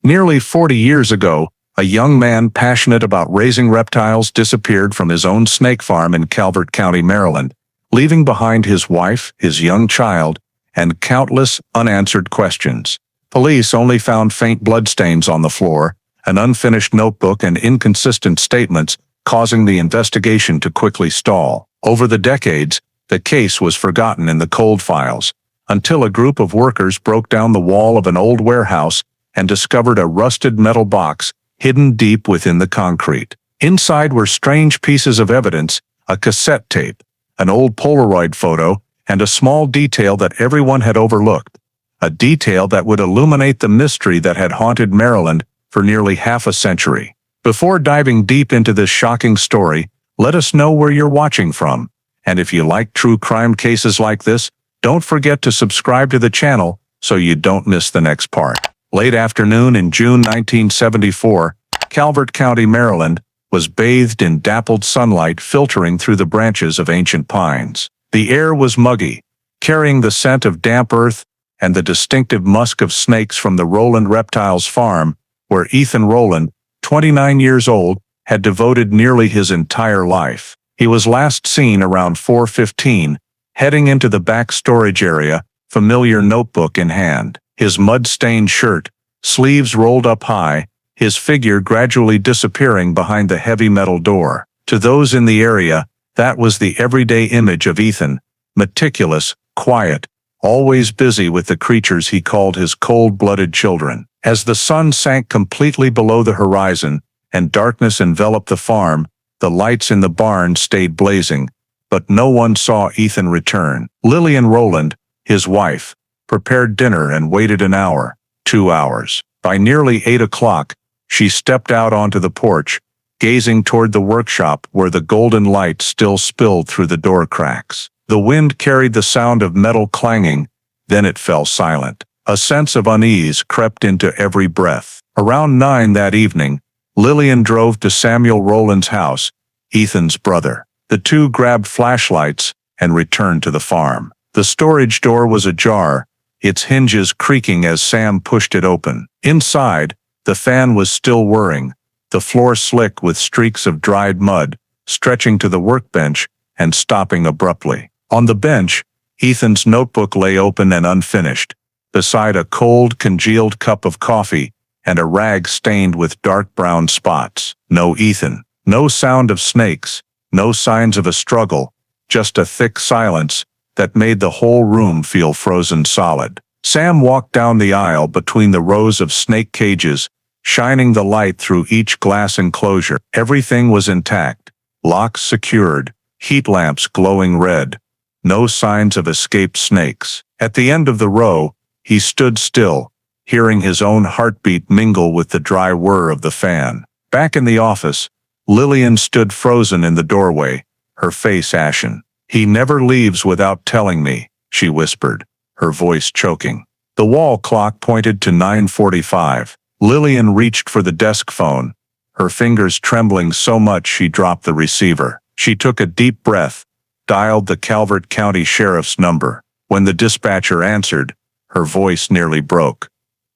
Nearly 40 years ago, a young man passionate about raising reptiles disappeared from his own snake farm in Calvert County, Maryland, leaving behind his wife, his young child, and countless unanswered questions. Police only found faint bloodstains on the floor, an unfinished notebook, and inconsistent statements, causing the investigation to quickly stall. Over the decades, the case was forgotten in the cold files, until a group of workers broke down the wall of an old warehouse and discovered a rusted metal box hidden deep within the concrete. Inside were strange pieces of evidence, a cassette tape, an old Polaroid photo, and a small detail that everyone had overlooked. A detail that would illuminate the mystery that had haunted Maryland for nearly half a century. Before diving deep into this shocking story, let us know where you're watching from. And if you like true crime cases like this, don't forget to subscribe to the channel so you don't miss the next part. Late afternoon in June 1974, Calvert County, Maryland, was bathed in dappled sunlight filtering through the branches of ancient pines. The air was muggy, carrying the scent of damp earth and the distinctive musk of snakes from the Rowland Reptiles farm, where Ethan Rowland, 29 years old, had devoted nearly his entire life. He was last seen around 4:15, heading into the back storage area, familiar notebook in hand. His mud-stained shirt, sleeves rolled up high, his figure gradually disappearing behind the heavy metal door. To those in the area, that was the everyday image of Ethan, meticulous, quiet, always busy with the creatures he called his cold-blooded children. As the sun sank completely below the horizon and darkness enveloped the farm, the lights in the barn stayed blazing, but no one saw Ethan return. Lillian Rowland, his wife, prepared dinner and waited an hour, 2 hours. By nearly 8 o'clock, she stepped out onto the porch, gazing toward the workshop where the golden light still spilled through the door cracks. The wind carried the sound of metal clanging, then it fell silent. A sense of unease crept into every breath. Around 9 that evening, Lillian drove to Samuel Rowland's house, Ethan's brother. The two grabbed flashlights and returned to the farm. The storage door was ajar, its hinges creaking as Sam pushed it open. Inside, the fan was still whirring, the floor slick with streaks of dried mud, stretching to the workbench and stopping abruptly. On the bench, Ethan's notebook lay open and unfinished, beside a cold, congealed cup of coffee and a rag stained with dark brown spots. No Ethan, no sound of snakes, no signs of a struggle, just a thick silence that made the whole room feel frozen solid. Sam walked down the aisle between the rows of snake cages, shining the light through each glass enclosure. Everything was intact, locks secured, heat lamps glowing red, no signs of escaped snakes. At the end of the row, he stood still, hearing his own heartbeat mingle with the dry whir of the fan. Back in the office, Lillian stood frozen in the doorway, her face ashen. "He never leaves without telling me," she whispered, her voice choking. The wall clock pointed to 9:45. Lillian reached for the desk phone, her fingers trembling so much she dropped the receiver. She took a deep breath, dialed the Calvert County Sheriff's number. When the dispatcher answered, her voice nearly broke.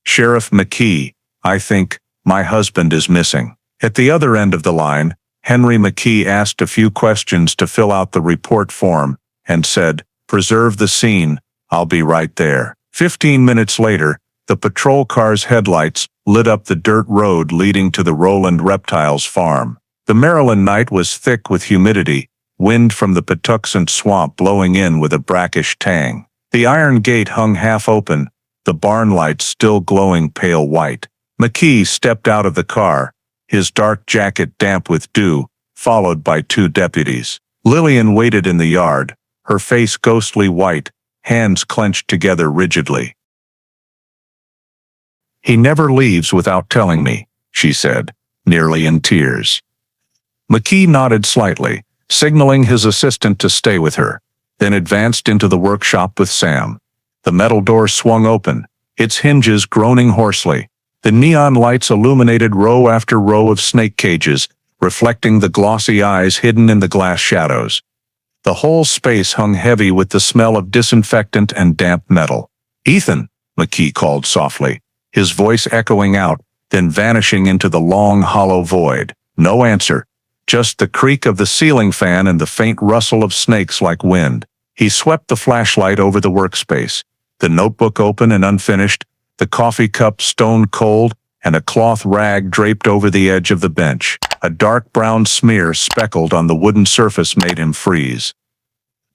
"Sheriff McKee, I think my husband is missing." At the other end of the line, Henry McKee asked a few questions to fill out the report form and said, "Preserve the scene, I'll be right there." 15 minutes later, the patrol car's headlights lit up the dirt road leading to the Rowland Reptiles farm. The Maryland night was thick with humidity, wind from the Patuxent swamp blowing in with a brackish tang. The iron gate hung half open, the barn lights still glowing pale white. McKee stepped out of the car, his dark jacket damp with dew, followed by 2 deputies. Lillian waited in the yard, her face ghostly white, hands clenched together rigidly. "He never leaves without telling me," she said, nearly in tears. McKee nodded slightly, signaling his assistant to stay with her, then advanced into the workshop with Sam. The metal door swung open, its hinges groaning hoarsely. The neon lights illuminated row after row of snake cages, reflecting the glossy eyes hidden in the glass shadows. The whole space hung heavy with the smell of disinfectant and damp metal. "Ethan," McKee called softly, his voice echoing out then vanishing into the long, hollow void. No answer. Just the creak of the ceiling fan and the faint rustle of snakes like wind. He swept the flashlight over the workspace. The notebook open and unfinished, the coffee cup stone cold, and a cloth rag draped over the edge of the bench. A dark brown smear speckled on the wooden surface made him freeze.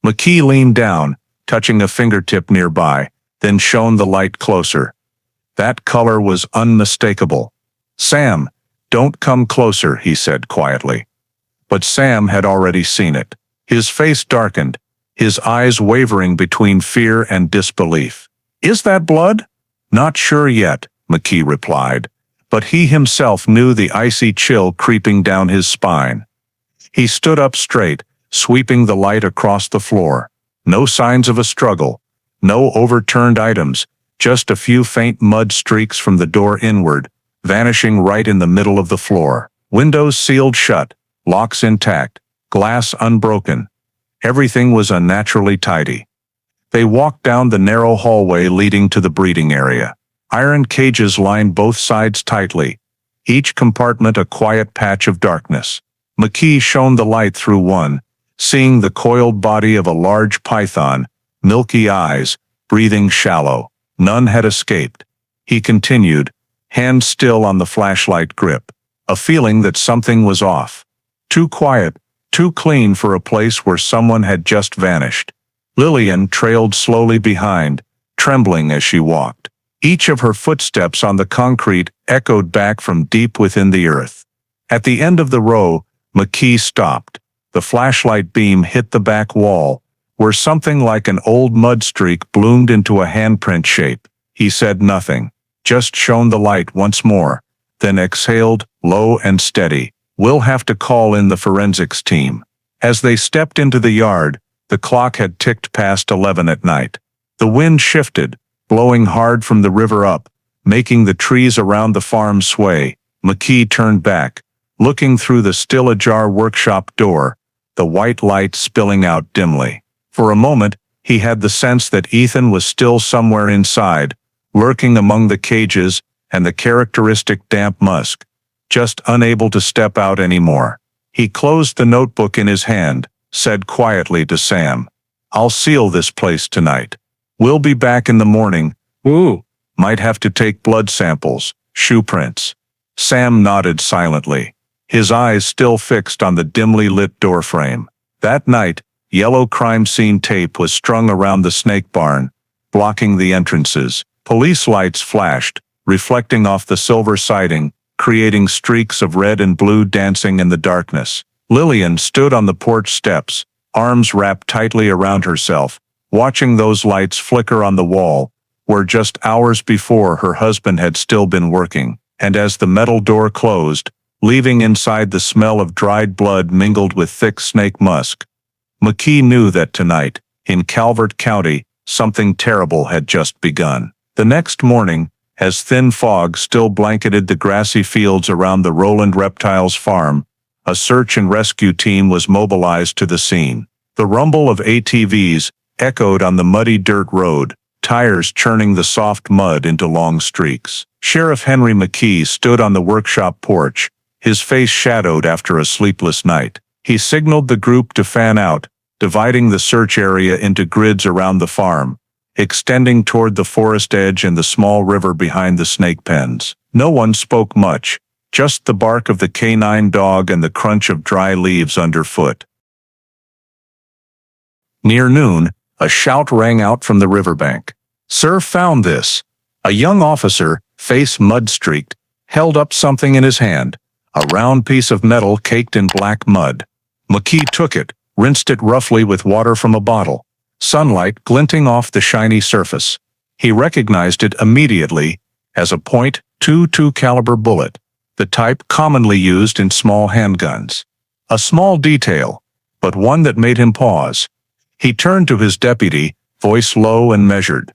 McKee leaned down, touching a fingertip nearby, then shone the light closer. That color was unmistakable. "Sam, don't come closer," he said quietly. But Sam had already seen it. His face darkened, his eyes wavering between fear and disbelief. "Is that blood?" "Not sure yet," McKee replied, but he himself knew the icy chill creeping down his spine. He stood up straight, sweeping the light across the floor. No signs of a struggle, no overturned items, just a few faint mud streaks from the door inward, vanishing right in the middle of the floor. Windows sealed shut, locks intact, glass unbroken. Everything was unnaturally tidy. They walked down the narrow hallway leading to the breeding area. Iron cages lined both sides tightly, each compartment a quiet patch of darkness. McKee shone the light through one, seeing the coiled body of a large python, milky eyes, breathing shallow. None had escaped. He continued, hand still on the flashlight grip, a feeling that something was off. Too quiet, too clean for a place where someone had just vanished. Lillian trailed slowly behind, trembling as she walked. Each of her footsteps on the concrete echoed back from deep within the earth. At the end of the row, McKee stopped. The flashlight beam hit the back wall, where something like an old mud streak bloomed into a handprint shape. He said nothing, just shone the light once more, then exhaled, low and steady. "We'll have to call in the forensics team." As they stepped into the yard, the clock had ticked past 11 at night. The wind shifted, blowing hard from the river up, making the trees around the farm sway. McKee turned back, looking through the still ajar workshop door, the white light spilling out dimly. For a moment, he had the sense that Ethan was still somewhere inside, lurking among the cages and the characteristic damp musk, just unable to step out anymore. He closed the notebook in his hand, said quietly to Sam, "I'll seal this place tonight. We'll be back in the morning. Ooh, might have to take blood samples, shoe prints." Sam nodded silently, his eyes still fixed on the dimly lit doorframe. That night, yellow crime scene tape was strung around the snake barn, blocking the entrances. Police lights flashed, reflecting off the silver siding, creating streaks of red and blue dancing in the darkness. Lillian stood on the porch steps, arms wrapped tightly around herself, watching those lights flicker on the wall, where just hours before her husband had still been working. And as the metal door closed, leaving inside the smell of dried blood mingled with thick snake musk, McKee knew that tonight, in Calvert County, something terrible had just begun. The next morning, as thin fog still blanketed the grassy fields around the Roland Reptiles farm, a search and rescue team was mobilized to the scene. The rumble of ATVs echoed on the muddy dirt road, tires churning the soft mud into long streaks. Sheriff Henry McKee stood on the workshop porch, his face shadowed after a sleepless night. He signaled the group to fan out, dividing the search area into grids around the farm, extending toward the forest edge and the small river behind the snake pens. No one spoke much, just the bark of the canine dog and the crunch of dry leaves underfoot. Near noon, a shout rang out from the riverbank. "Sir, found this." A young officer, face mud-streaked, held up something in his hand, a round piece of metal caked in black mud. McKee took it, rinsed it roughly with water from a bottle, sunlight glinting off the shiny surface. He recognized it immediately as a .22 caliber bullet, the type commonly used in small handguns. A small detail, but one that made him pause. He turned to his deputy, voice low and measured.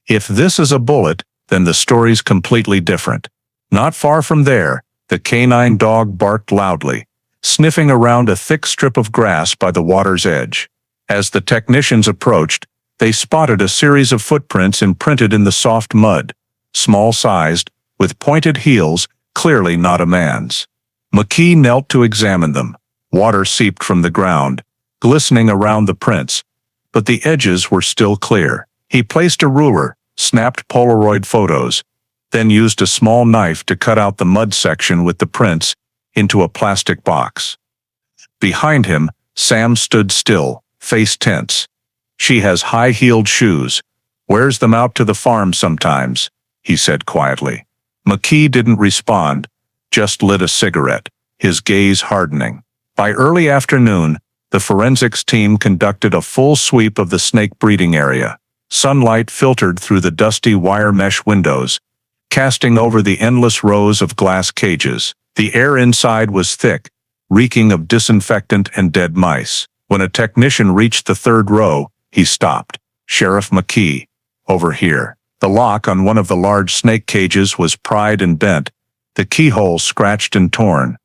"If this is a bullet, then the story's completely different." Not far from there, the canine dog barked loudly, sniffing around a thick strip of grass by the water's edge. As the technicians approached, they spotted a series of footprints imprinted in the soft mud, small-sized, with pointed heels, clearly not a man's. McKee knelt to examine them. Water seeped from the ground, glistening around the prints, but the edges were still clear. He placed a ruler, snapped Polaroid photos, then used a small knife to cut out the mud section with the prints into a plastic box. Behind him, Sam stood still, face tense. "She has high-heeled shoes. Wears them out to the farm sometimes," he said quietly. McKee didn't respond, just lit a cigarette, his gaze hardening. By early afternoon, the forensics team conducted a full sweep of the snake breeding area. Sunlight filtered through the dusty wire mesh windows, casting over the endless rows of glass cages. The air inside was thick, reeking of disinfectant and dead mice. When a technician reached the third row, he stopped. "Sheriff McKee, over here." The lock on one of the large snake cages was pried and bent, the keyhole scratched and torn.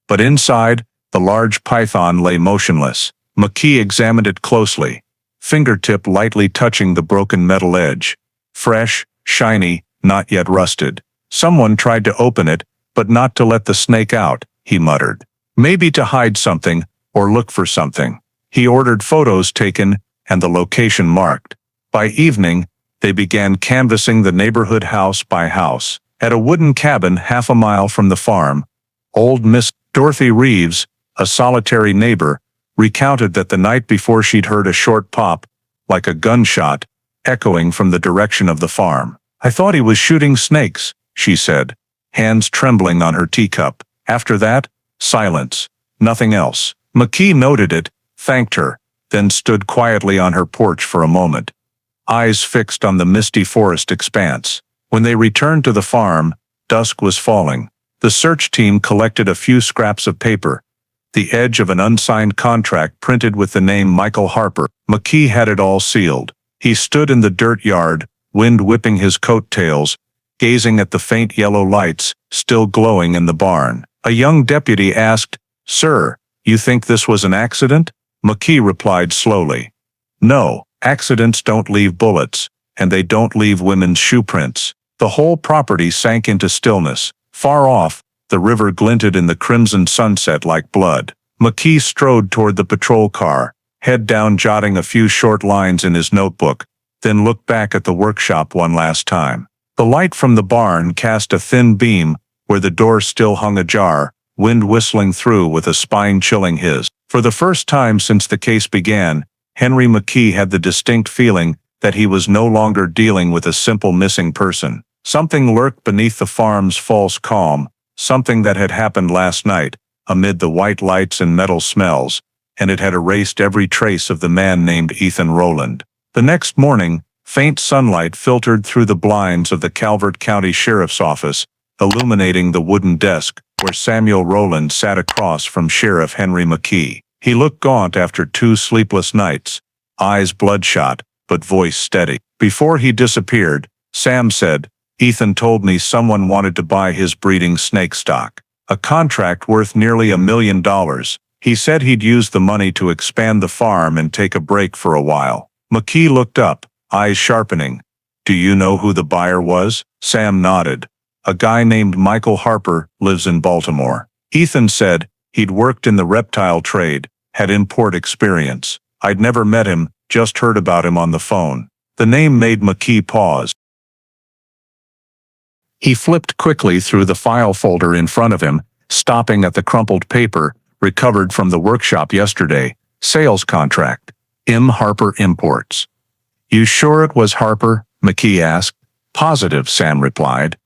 But inside, the large python lay motionless. McKee examined it closely, fingertip lightly touching the broken metal edge. Fresh, shiny, not yet rusted. "Someone tried to open it, but not to let the snake out," he muttered. "Maybe to hide something, or look for something." He ordered photos taken and the location marked. By evening, they began canvassing the neighborhood house by house. At a wooden cabin half a mile from the farm, old Miss Dorothy Reeves, a solitary neighbor, recounted that the night before she'd heard a short pop, like a gunshot, echoing from the direction of the farm. "I thought he was shooting snakes," she said, hands trembling on her teacup. After that, silence, nothing else. McKee noted it, thanked her, then stood quietly on her porch for a moment, eyes fixed on the misty forest expanse. When they returned to the farm, dusk was falling. The search team collected a few scraps of paper, the edge of an unsigned contract printed with the name Michael Harper. McKee had it all sealed. He stood in the dirt yard, wind whipping his coattails, gazing at the faint yellow lights still glowing in the barn. A young deputy asked, "Sir, you think this was an accident?" McKee replied slowly, "No, accidents don't leave bullets, and they don't leave women's shoe prints." The whole property sank into stillness. Far off, the river glinted in the crimson sunset like blood. McKee strode toward the patrol car, head down jotting a few short lines in his notebook, then looked back at the workshop one last time. The light from the barn cast a thin beam where the door still hung ajar, wind whistling through with a spine-chilling hiss. For the first time since the case began, Henry McKee had the distinct feeling that he was no longer dealing with a simple missing person. Something lurked beneath the farm's false calm, something that had happened last night, amid the white lights and metal smells, and it had erased every trace of the man named Ethan Rowland. The next morning, faint sunlight filtered through the blinds of the Calvert County Sheriff's Office, illuminating the wooden desk where Samuel Rowland sat across from Sheriff Henry McKee. He looked gaunt after 2 sleepless nights, eyes bloodshot, but voice steady. Before he disappeared, Sam said, "Ethan told me someone wanted to buy his breeding snake stock. A contract worth nearly $1 million. He said he'd use the money to expand the farm and take a break for a while." McKee looked up, eyes sharpening. "Do you know who the buyer was?" Sam nodded. "A guy named Michael Harper, lives in Baltimore. Ethan said he'd worked in the reptile trade, had import experience. I'd never met him, just heard about him on the phone." The name made McKee pause. He flipped quickly through the file folder in front of him, stopping at the crumpled paper, recovered from the workshop yesterday. Sales contract. M. Harper Imports. "You sure it was Harper?" McKee asked. "Positive," Sam replied.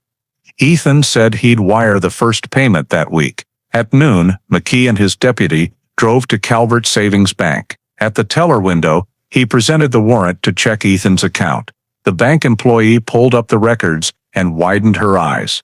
"Ethan said he'd wire the first payment that week." At noon, McKee and his deputy drove to Calvert Savings Bank. At the teller window, he presented the warrant to check Ethan's account. The bank employee pulled up the records and widened her eyes.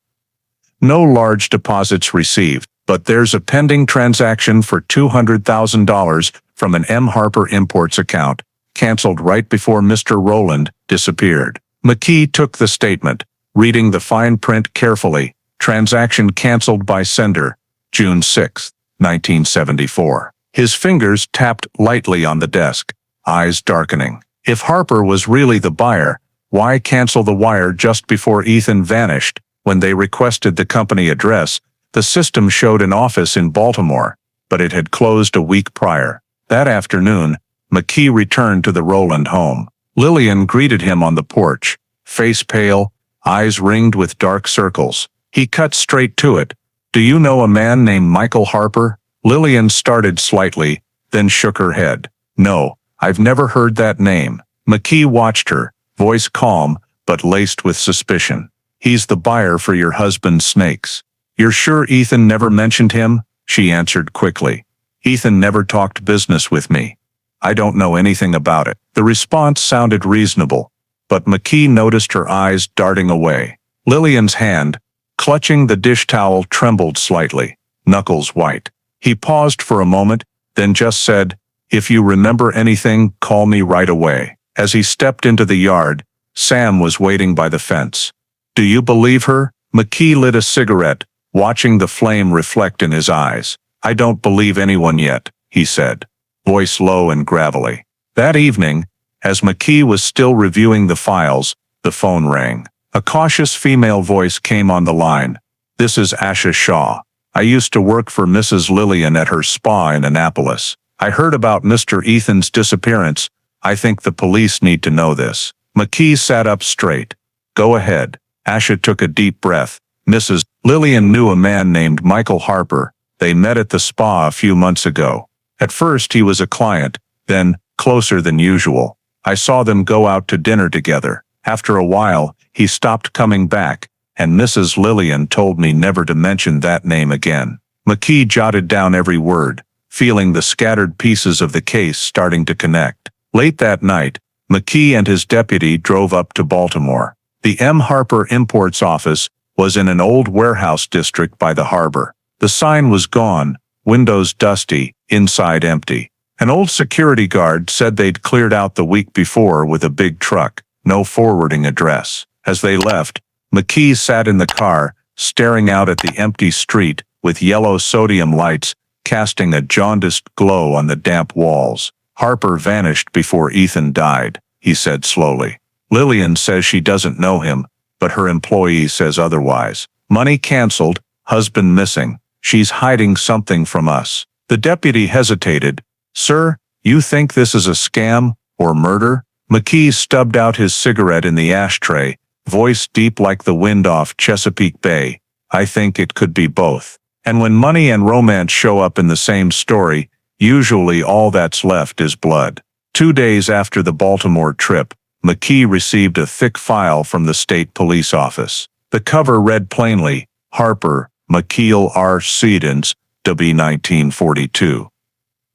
"No large deposits received, but there's a pending transaction for $200,000 from an M. Harper Imports account, canceled right before Mr. Rowland disappeared." McKee took the statement, reading the fine print carefully. "Transaction canceled by sender, June 6, 1974. His fingers tapped lightly on the desk, eyes darkening. If Harper was really the buyer, why cancel the wire just before Ethan vanished When they requested the company address, the system showed an office in Baltimore, but it had closed a week prior. That afternoon, McKee returned to the Rowland home. Lillian greeted him on the porch, face pale, eyes ringed with dark circles. He cut straight to it. "Do you know a man named Michael Harper?" Lillian started slightly, then shook her head. "No, I've never heard that name." McKee watched her, voice calm, but laced with suspicion. "He's the buyer for your husband's snakes." "You're sure Ethan never mentioned him?" She answered quickly. "Ethan never talked business with me. I don't know anything about it." The response sounded reasonable, but McKee noticed her eyes darting away. Lillian's hand, clutching the dish towel, trembled slightly, knuckles white. He paused for a moment, then just said, "If you remember anything, call me right away." As he stepped into the yard, Sam was waiting by the fence. "Do you believe her?" McKee lit a cigarette, watching the flame reflect in his eyes. "I don't believe anyone yet," he said, voice low and gravelly. That evening, as McKee was still reviewing the files, the phone rang. A cautious female voice came on the line. "This is Asha Shaw. I used to work for Mrs. Lillian at her spa in Annapolis. I heard about Mr. Ethan's disappearance. I think the police need to know this." McKee sat up straight. "Go ahead." Asha took a deep breath. "Mrs. Lillian knew a man named Michael Harper. They met at the spa a few months ago. At first he was a client, then closer than usual. I saw them go out to dinner together. After a while, he stopped coming back, and Mrs. Lillian told me never to mention that name again." McKee jotted down every word, feeling the scattered pieces of the case starting to connect. Late that night, McKee and his deputy drove up to Baltimore. The M. Harper Imports office was in an old warehouse district by the harbor. The sign was gone, windows dusty, inside empty. An old security guard said they'd cleared out the week before with a big truck, no forwarding address. As they left, McKee sat in the car, staring out at the empty street, with yellow sodium lights casting a jaundiced glow on the damp walls. "Harper vanished before Ethan died," he said slowly. "Lillian says she doesn't know him, but her employee says otherwise. Money canceled, husband missing. She's hiding something from us." The deputy hesitated. "Sir, you think this is a scam, or murder?" McKee stubbed out his cigarette in the ashtray, voice deep like the wind off Chesapeake Bay. "I think it could be both. And when money and romance show up in the same story, usually all that's left is blood." 2 days after the Baltimore trip, McKee received a thick file from the state police office. The cover read plainly, "Harper, McKeel R. Sedens, W. 1942.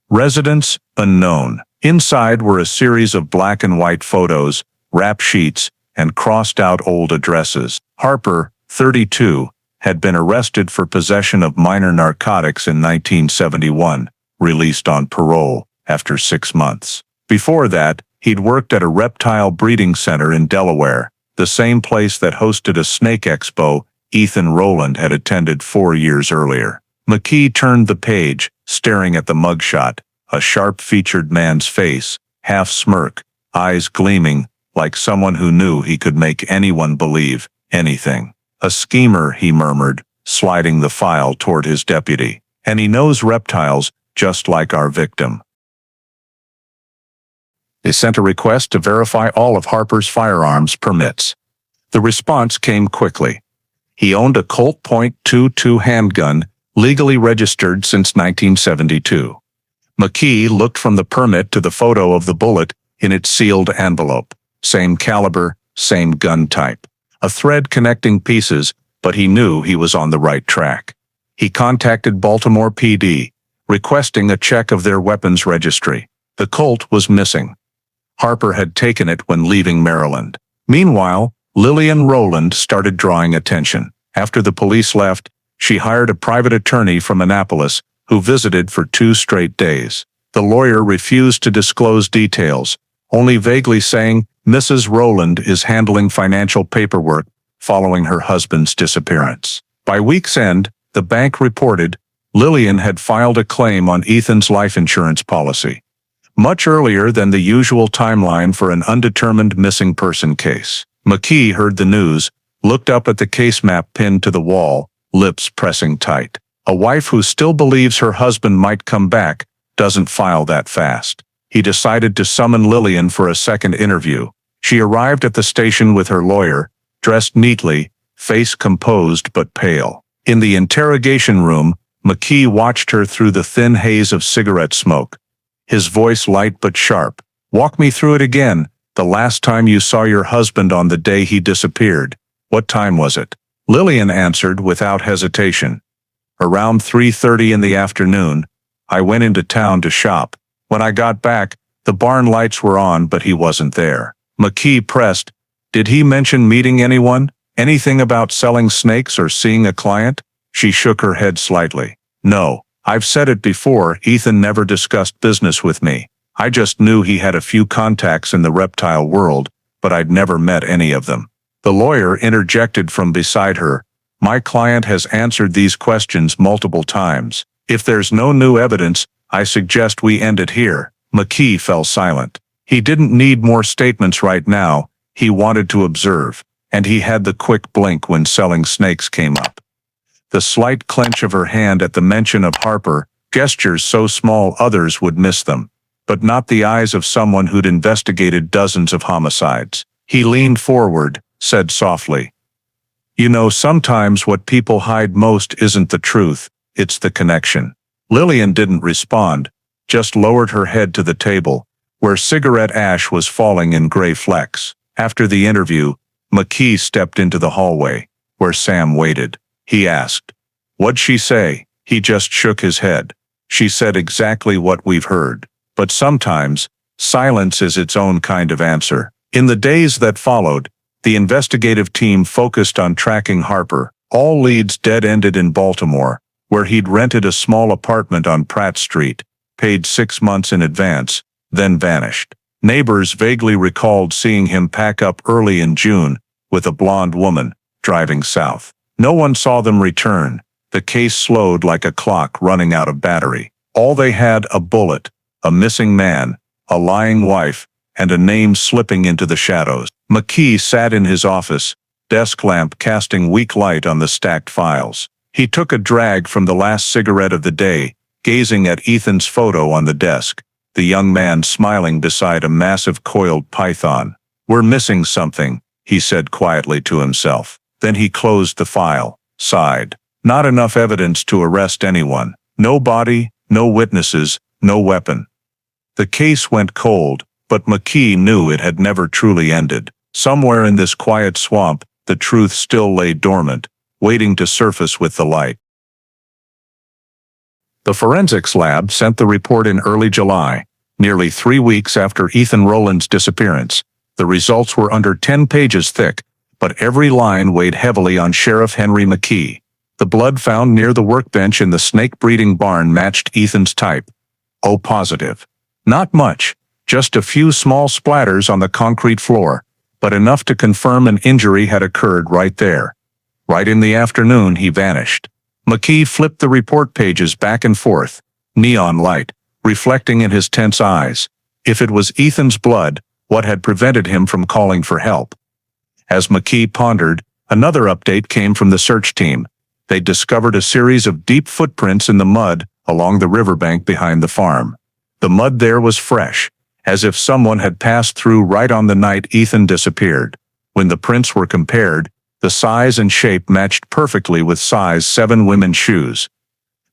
Residence, unknown." Inside were a series of black and white photos, rap sheets, and crossed-out old addresses. Harper, 32, had been arrested for possession of minor narcotics in 1971, released on parole after 6 months. Before that, he'd worked at a reptile breeding center in Delaware, the same place that hosted a snake expo Ethan Rowland had attended 4 years earlier. McKee turned the page, staring at the mugshot, a sharp-featured man's face, half smirk, eyes gleaming, like someone who knew he could make anyone believe anything. "A schemer," he murmured, sliding the file toward his deputy. "And he knows reptiles, just like our victim." They sent a request to verify all of Harper's firearms permits. The response came quickly. He owned a Colt .22 handgun, legally registered since 1972. McKee looked from the permit to the photo of the bullet in its sealed envelope. Same caliber, same gun type. A thread connecting pieces, but he knew he was on the right track. He contacted Baltimore PD, requesting a check of their weapons registry. The Colt was missing. Harper had taken it when leaving Maryland. Meanwhile, Lillian Rowland started drawing attention. After the police left, she hired a private attorney from Annapolis who visited for 2 straight days. The lawyer refused to disclose details, only vaguely saying Mrs. Rowland is handling financial paperwork following her husband's disappearance. By week's end, the bank reported Lillian had filed a claim on Ethan's life insurance policy, much earlier than the usual timeline for an undetermined missing person case. McKee heard the news, looked up at the case map pinned to the wall, lips pressing tight. A wife who still believes her husband might come back doesn't file that fast. He decided to summon Lillian for a second interview. She arrived at the station with her lawyer, dressed neatly, face composed but pale. In the interrogation room, McKee watched her through the thin haze of cigarette smoke. His voice light but sharp. "Walk me through it again. The last time you saw your husband on the day he disappeared. What time was it?" Lillian answered without hesitation. "Around 3:30 in the afternoon. I went into town to shop. When I got back, the barn lights were on but he wasn't there." McKee pressed, "Did he mention meeting anyone? Anything about selling snakes or seeing a client?" She shook her head slightly. "No, I've said it before, Ethan never discussed business with me. I just knew he had a few contacts in the reptile world, but I'd never met any of them." The lawyer interjected from beside her. "My client has answered these questions multiple times. If there's no new evidence, I suggest we end it here." McKee fell silent. He didn't need more statements right now. He wanted to observe, and he had the quick blink when selling snakes came up. The slight clench of her hand at the mention of Harper, gestures so small others would miss them, but not the eyes of someone who'd investigated dozens of homicides. He leaned forward, said softly, "You know, sometimes what people hide most isn't the truth, it's the connection." Lillian didn't respond, just lowered her head to the table, where cigarette ash was falling in gray flecks. After the interview, McKee stepped into the hallway, where Sam waited. He asked, "What'd she say?" He just shook his head. "She said exactly what we've heard. But sometimes, silence is its own kind of answer." In the days that followed, the investigative team focused on tracking Harper. All leads dead-ended in Baltimore, where he'd rented a small apartment on Pratt Street, paid 6 months in advance, then vanished. Neighbors vaguely recalled seeing him pack up early in June, with a blonde woman, driving south. No one saw them return. The case slowed like a clock running out of battery. All they had: a bullet, a missing man, a lying wife, and a name slipping into the shadows. McKee sat in his office, desk lamp casting weak light on the stacked files. He took a drag from the last cigarette of the day, gazing at Ethan's photo on the desk, the young man smiling beside a massive coiled python. "We're missing something," he said quietly to himself. Then he closed the file, sighed. Not enough evidence to arrest anyone. No body, no witnesses, no weapon. The case went cold, but McKee knew it had never truly ended. Somewhere in this quiet swamp, the truth still lay dormant, waiting to surface with the light. The forensics lab sent the report in early July, nearly 3 weeks after Ethan Rowland's disappearance. The results were under 10 pages thick, but every line weighed heavily on Sheriff Henry McKee. The blood found near the workbench in the snake-breeding barn matched Ethan's type. O positive. Not much, just a few small splatters on the concrete floor, but enough to confirm an injury had occurred right there. Right in the afternoon, he vanished. McKee flipped the report pages back and forth, neon light, reflecting in his tense eyes. If it was Ethan's blood, what had prevented him from calling for help? As McKee pondered, another update came from the search team. They discovered a series of deep footprints in the mud along the riverbank behind the farm. The mud there was fresh, as if someone had passed through right on the night Ethan disappeared. When the prints were compared, the size and shape matched perfectly with size 7 women's shoes,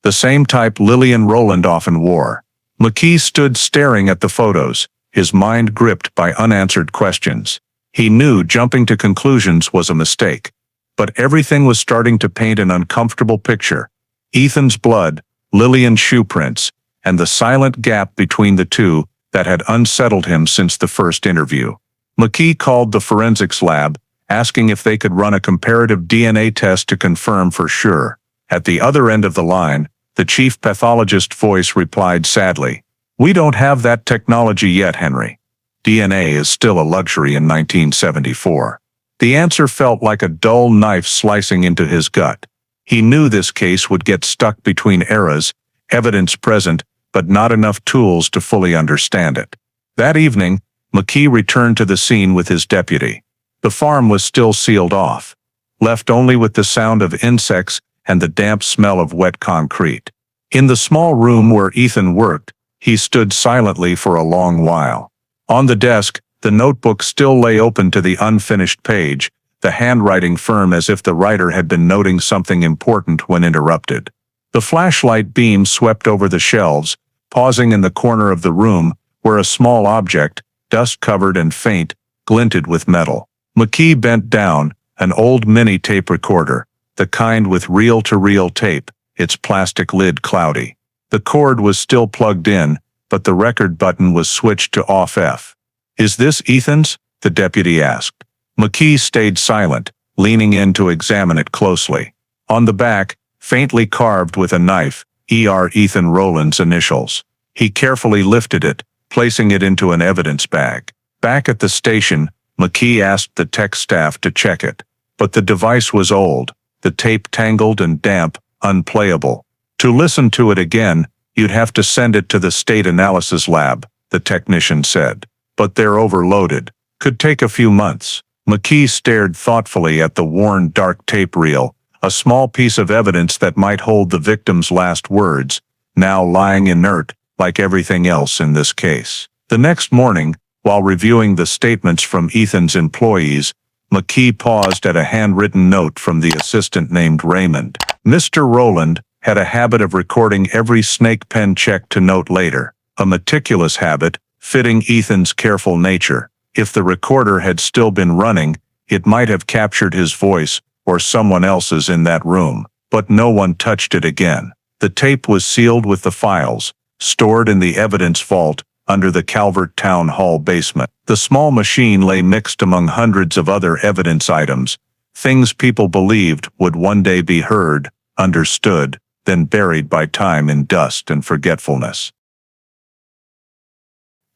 the same type Lillian Rowland often wore. McKee stood staring at the photos, his mind gripped by unanswered questions. He knew jumping to conclusions was a mistake, but everything was starting to paint an uncomfortable picture. Ethan's blood, Lillian's shoe prints, and the silent gap between the two that had unsettled him since the first interview. McKee called the forensics lab, asking if they could run a comparative DNA test to confirm for sure. At the other end of the line, the chief pathologist's voice replied sadly, "We don't have that technology yet, Henry. DNA is still a luxury in 1974. The answer felt like a dull knife slicing into his gut. He knew this case would get stuck between eras, evidence present, but not enough tools to fully understand it. That evening, McKee returned to the scene with his deputy. The farm was still sealed off. left only with the sound of insects and the damp smell of wet concrete. In the small room where Ethan worked, he stood silently for a long while. On the desk, the notebook still lay open to the unfinished page, the handwriting firm as if the writer had been noting something important when interrupted. The flashlight beam swept over the shelves, pausing in the corner of the room where a small object, dust-covered and faint, glinted with metal. McKee bent down, an old mini tape recorder, the kind with reel-to-reel tape, its plastic lid cloudy. The cord was still plugged in, but the record button was switched to off-F. "Is this Ethan's?" the deputy asked. McKee stayed silent, leaning in to examine it closely. On the back, faintly carved with a knife, "E.R. Ethan Rowland's initials." He carefully lifted it, placing it into an evidence bag. Back at the station, McKee asked the tech staff to check it. But the device was old, the tape tangled and damp, unplayable. To listen to it again, you'd have to send it to the state analysis lab, the technician said. But they're overloaded. Could take a few months. McKee stared thoughtfully at the worn dark tape reel, a small piece of evidence that might hold the victim's last words, now lying inert, like everything else in this case. The next morning, while reviewing the statements from Ethan's employees, McKee paused at a handwritten note from the assistant named Raymond. Mr. Rowland had a habit of recording every snake pen check to note later, a meticulous habit, fitting Ethan's careful nature. If the recorder had still been running, it might have captured his voice or someone else's in that room, but no one touched it again. The tape was sealed with the files, stored in the evidence vault under the Calvert Town Hall basement. The small machine lay mixed among hundreds of other evidence items, things people believed would one day be heard, understood, then buried by time in dust and forgetfulness.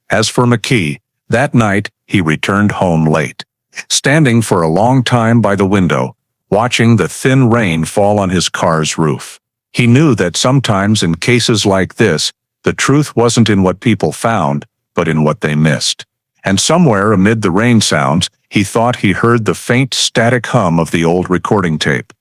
As for McKee, that night he returned home late. Standing for a long time by the window, watching the thin rain fall on his car's roof. He knew that sometimes in cases like this, the truth wasn't in what people found, but in what they missed. And somewhere amid the rain sounds, he thought he heard the faint static hum of the old recording tape.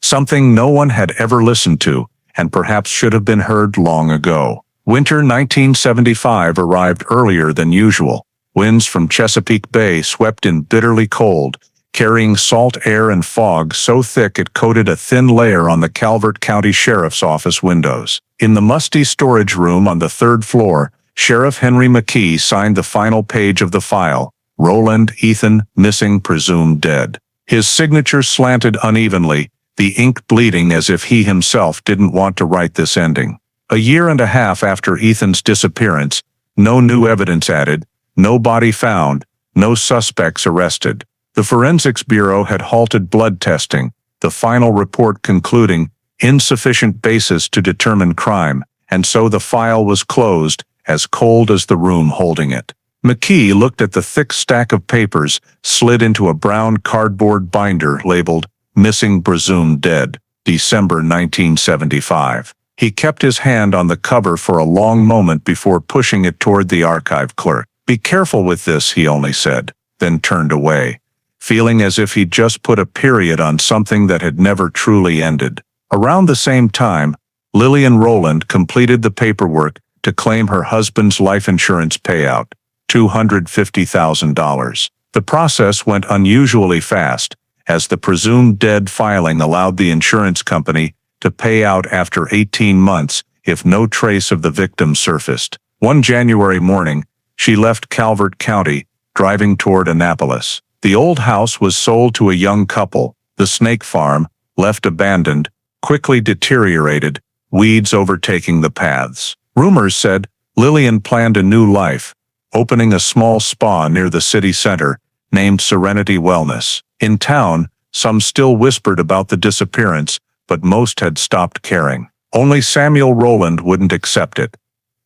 Something no one had ever listened to, and perhaps should have been heard long ago. Winter 1975 arrived earlier than usual. Winds from Chesapeake Bay swept in bitterly cold, carrying salt air and fog so thick it coated a thin layer on the Calvert County Sheriff's Office windows. In the musty storage room on the third floor, Sheriff Henry McKee signed the final page of the file, Rowland Ethan, missing, presumed dead. His signature slanted unevenly, the ink bleeding as if he himself didn't want to write this ending. A year and a half after Ethan's disappearance, no new evidence added, no body found, no suspects arrested. The Forensics Bureau had halted blood testing, the final report concluding insufficient basis to determine crime, and so the file was closed, as cold as the room holding it. McKee looked at the thick stack of papers slid into a brown cardboard binder labeled Missing Presumed Dead, December 1975. He kept his hand on the cover for a long moment before pushing it toward the archive clerk. "Be careful with this," he only said, then turned away, feeling as if he'd just put a period on something that had never truly ended. Around the same time, Lillian Rowland completed the paperwork to claim her husband's life insurance payout, $250,000. The process went unusually fast, as the presumed dead filing allowed the insurance company to pay out after 18 months if no trace of the victim surfaced. One January morning, she left Calvert County, driving toward Annapolis. The old house was sold to a young couple. The snake farm, left abandoned, quickly deteriorated, weeds overtaking the paths. Rumors said Lillian planned a new life, opening a small spa near the city center, named Serenity Wellness. In town, some still whispered about the disappearance, but most had stopped caring. Only Samuel Rowland wouldn't accept it.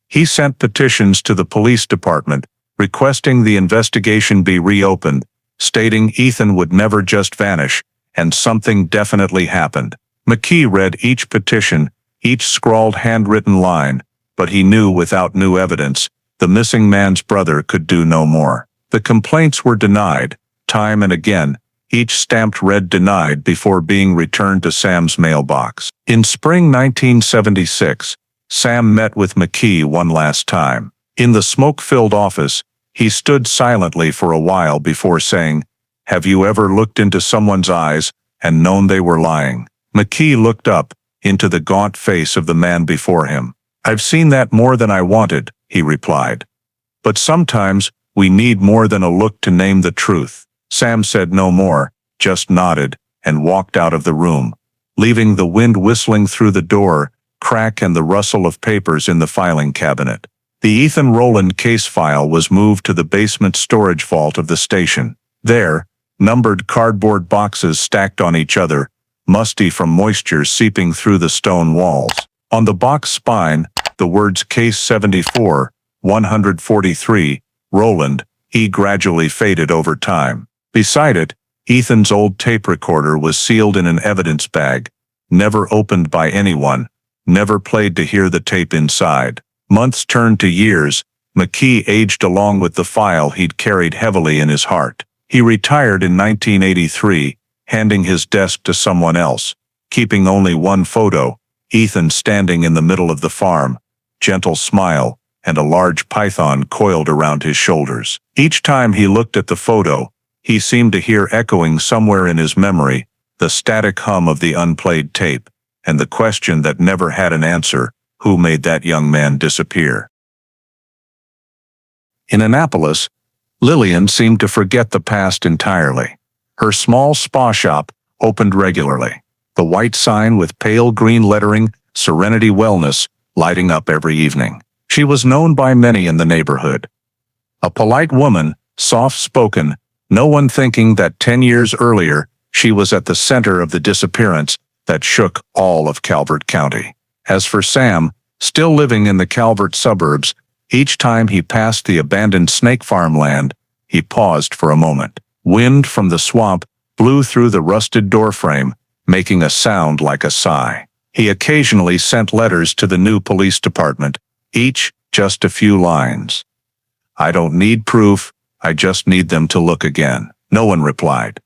He sent petitions to the police department, requesting the investigation be reopened, stating Ethan would never just vanish, and something definitely happened. McKee read each petition, each scrawled handwritten line, but he knew without new evidence, the missing man's brother could do no more. The complaints were denied, time and again, each stamped red denied before being returned to Sam's mailbox. In spring 1976, Sam met with McKee one last time. In the smoke-filled office, he stood silently for a while before saying, "Have you ever looked into someone's eyes and known they were lying?" McKee looked up into the gaunt face of the man before him. "I've seen that more than I wanted," he replied. "But sometimes we need more than a look to name the truth." Sam said no more, just nodded, and walked out of the room, leaving the wind whistling through the door crack and the rustle of papers in the filing cabinet. The Ethan Rowland case file was moved to the basement storage vault of the station. There, numbered cardboard boxes stacked on each other, musty from moisture seeping through the stone walls. On the box spine, the words Case 74, 143, Rowland, gradually faded over time. Beside it, Ethan's old tape recorder was sealed in an evidence bag, never opened by anyone, never played to hear the tape inside. Months turned to years. McKee aged along with the file he'd carried heavily in his heart. He retired in 1983, handing his desk to someone else, keeping only one photo, Ethan standing in the middle of the farm, gentle smile, and a large python coiled around his shoulders. Each time he looked at the photo, he seemed to hear echoing somewhere in his memory the static hum of the unplayed tape, and the question that never had an answer: who made that young man disappear? In Annapolis, Lillian seemed to forget the past entirely. Her small spa shop opened regularly, the white sign with pale green lettering, Serenity Wellness, lighting up every evening. She was known by many in the neighborhood. A polite woman, soft-spoken, no one thinking that 10 years earlier she was at the center of the disappearance that shook all of Calvert County. As for Sam, still living in the Calvert suburbs, each time he passed the abandoned snake farmland, he paused for a moment. Wind from the swamp blew through the rusted doorframe, making a sound like a sigh. He occasionally sent letters to the new police department, each just a few lines. "I don't need proof, I just need them to look again." No one replied.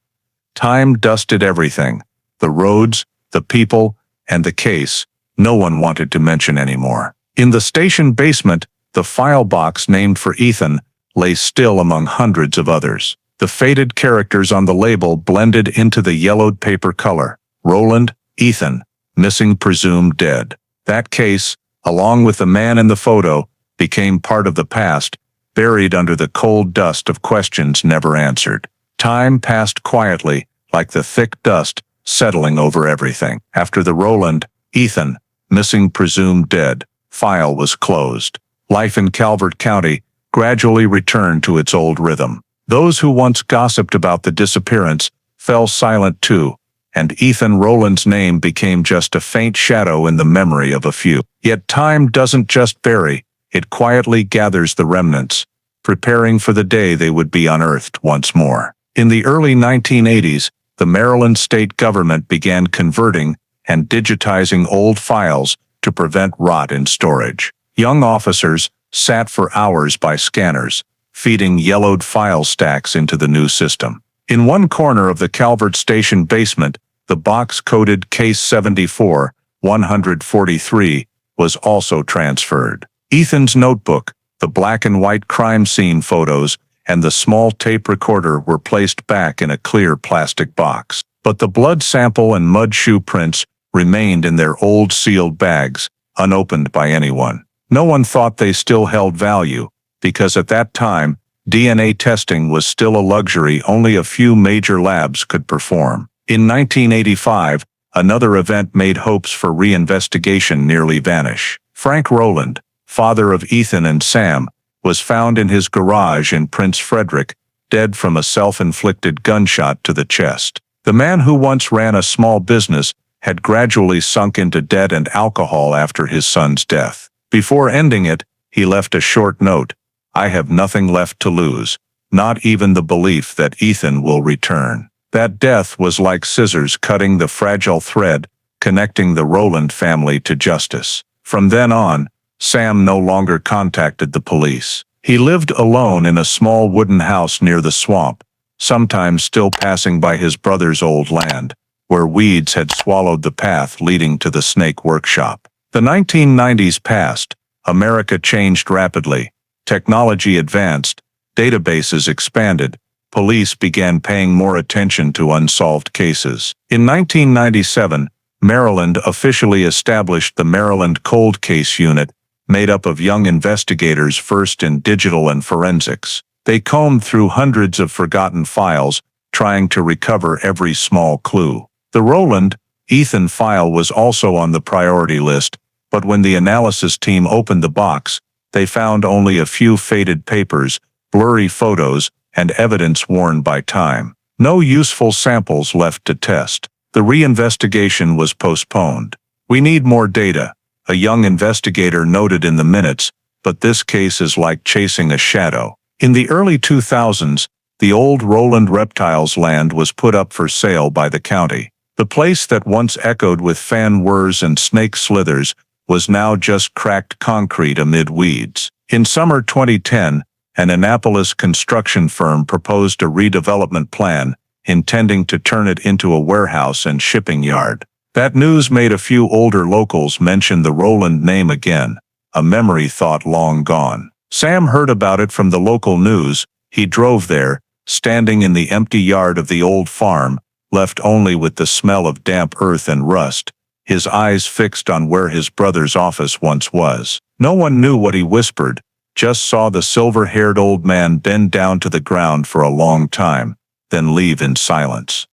Time dusted everything, the roads, the people, and the case. No one wanted to mention anymore. In the station basement, the file box named for Ethan lay still among hundreds of others. The faded characters on the label blended into the yellowed paper color. Rowland, Ethan, missing presumed dead. That case, along with the man in the photo, became part of the past, buried under the cold dust of questions never answered. Time passed quietly, like the thick dust settling over everything. After the Rowland, Ethan, missing presumed dead, file was closed. Life in Calvert County gradually returned to its old rhythm. Those who once gossiped about the disappearance fell silent too, and Ethan Rowland's name became just a faint shadow in the memory of a few. Yet time doesn't just bury, it quietly gathers the remnants, preparing for the day they would be unearthed once more. In the early 1980s, the Maryland state government began converting and digitizing old files to prevent rot in storage. Young officers sat for hours by scanners, feeding yellowed file stacks into the new system. In one corner of the Calvert Station basement, the box coded Case 74, 143, was also transferred. Ethan's notebook, the black and white crime scene photos, and the small tape recorder were placed back in a clear plastic box. But the blood sample and mud shoe prints remained in their old sealed bags, unopened by anyone. No one thought they still held value, because at that time, DNA testing was still a luxury only a few major labs could perform. In 1985, another event made hopes for reinvestigation nearly vanish. Frank Rowland, father of Ethan and Sam, was found in his garage in Prince Frederick, dead from a self-inflicted gunshot to the chest. The man who once ran a small business had gradually sunk into debt and alcohol after his son's death. Before ending it, he left a short note: "I have nothing left to lose, not even the belief that Ethan will return." That death was like scissors cutting the fragile thread, connecting the Rowland family to justice. From then on, Sam no longer contacted the police. He lived alone in a small wooden house near the swamp, sometimes still passing by his brother's old land, where weeds had swallowed the path leading to the snake workshop. The 1990s passed. America changed rapidly. Technology advanced. Databases expanded. Police began paying more attention to unsolved cases. In 1997, Maryland officially established the Maryland Cold Case Unit, made up of young investigators versed in digital and forensics. They combed through hundreds of forgotten files, trying to recover every small clue. The Roland, Ethan file was also on the priority list, but when the analysis team opened the box, they found only a few faded papers, blurry photos, and evidence worn by time. No useful samples left to test. The reinvestigation was postponed. "We need more data," a young investigator noted in the minutes, "but this case is like chasing a shadow." In the early 2000s, the old Roland Reptiles land was put up for sale by the county. The place that once echoed with fan whirs and snake slithers was now just cracked concrete amid weeds. In summer 2010, an Annapolis construction firm proposed a redevelopment plan, intending to turn it into a warehouse and shipping yard. That news made a few older locals mention the Roland name again, a memory thought long gone. Sam heard about it from the local news. He drove there, standing in the empty yard of the old farm, left only with the smell of damp earth and rust, his eyes fixed on where his brother's office once was. No one knew what he whispered, just saw the silver-haired old man bend down to the ground for a long time, then leave in silence.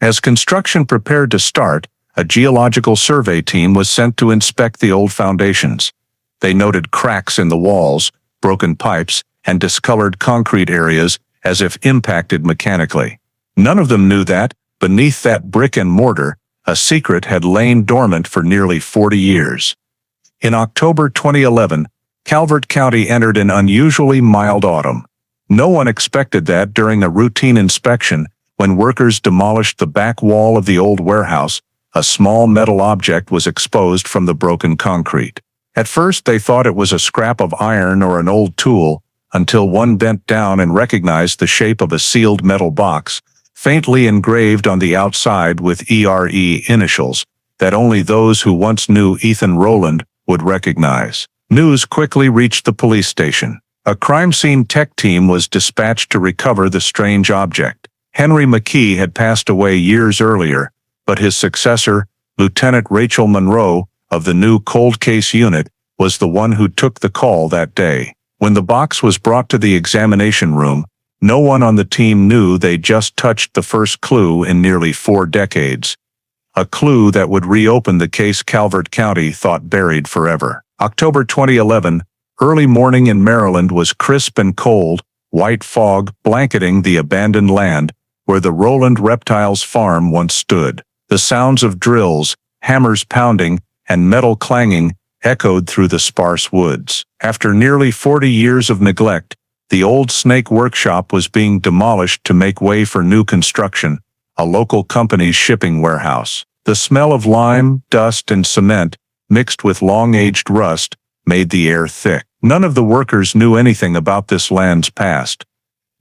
As construction prepared to start, a geological survey team was sent to inspect the old foundations. They noted cracks in the walls, broken pipes, and discolored concrete areas as if impacted mechanically. None of them knew that, beneath that brick and mortar, a secret had lain dormant for nearly 40 years. In October 2011, Calvert County entered an unusually mild autumn. No one expected that during a routine inspection, when workers demolished the back wall of the old warehouse, a small metal object was exposed from the broken concrete. At first they thought it was a scrap of iron or an old tool, until one bent down and recognized the shape of a sealed metal box, faintly engraved on the outside with ERE initials, that only those who once knew Ethan Roland would recognize. News quickly reached the police station. A crime scene tech team was dispatched to recover the strange object. Henry McKee had passed away years earlier, but his successor, Lieutenant Rachel Monroe, of the new cold case unit, was the one who took the call that day. When the box was brought to the examination room, no one on the team knew they just touched the first clue in nearly 4 decades. A clue that would reopen the case Calvert County thought buried forever. October 2011, early morning in Maryland was crisp and cold, white fog blanketing the abandoned land where the Roland Reptiles farm once stood. The sounds of drills, hammers pounding, and metal clanging echoed through the sparse woods. After nearly 40 years of neglect, the old snake workshop was being demolished to make way for new construction, a local company's shipping warehouse. The smell of lime, dust, and cement, mixed with long-aged rust, made the air thick. None of the workers knew anything about this land's past.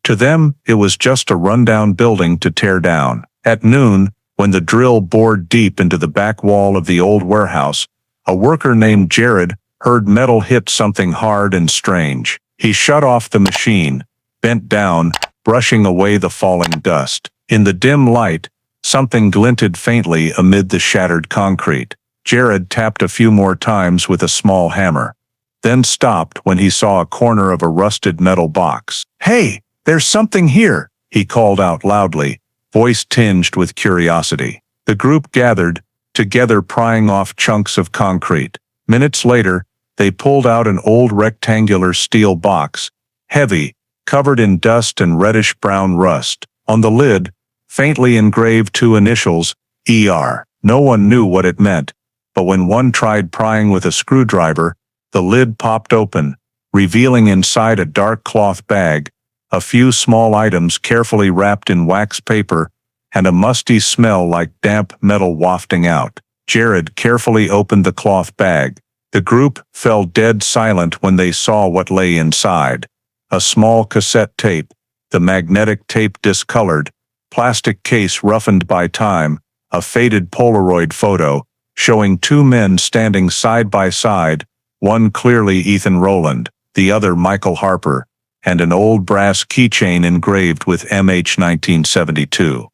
To them, it was just a rundown building to tear down. At noon, when the drill bored deep into the back wall of the old warehouse, a worker named Jared heard metal hit something hard and strange. He shut off the machine, bent down, brushing away the falling dust. In the dim light, something glinted faintly amid the shattered concrete. Jared tapped a few more times with a small hammer, then stopped when he saw a corner of a rusted metal box. "Hey, there's something here," he called out loudly, voice tinged with curiosity. The group gathered, together prying off chunks of concrete. Minutes later, they pulled out an old rectangular steel box, heavy, covered in dust and reddish-brown rust. On the lid, faintly engraved 2 initials, ER. No one knew what it meant, but when one tried prying with a screwdriver, the lid popped open, revealing inside a dark cloth bag, a few small items carefully wrapped in wax paper, and a musty smell like damp metal wafting out. Jared carefully opened the cloth bag. The group fell dead silent when they saw what lay inside. A small cassette tape, the magnetic tape discolored, plastic case roughened by time, a faded Polaroid photo, showing two men standing side by side, one clearly Ethan Rowland, the other Michael Harper, and an old brass keychain engraved with MH 1972.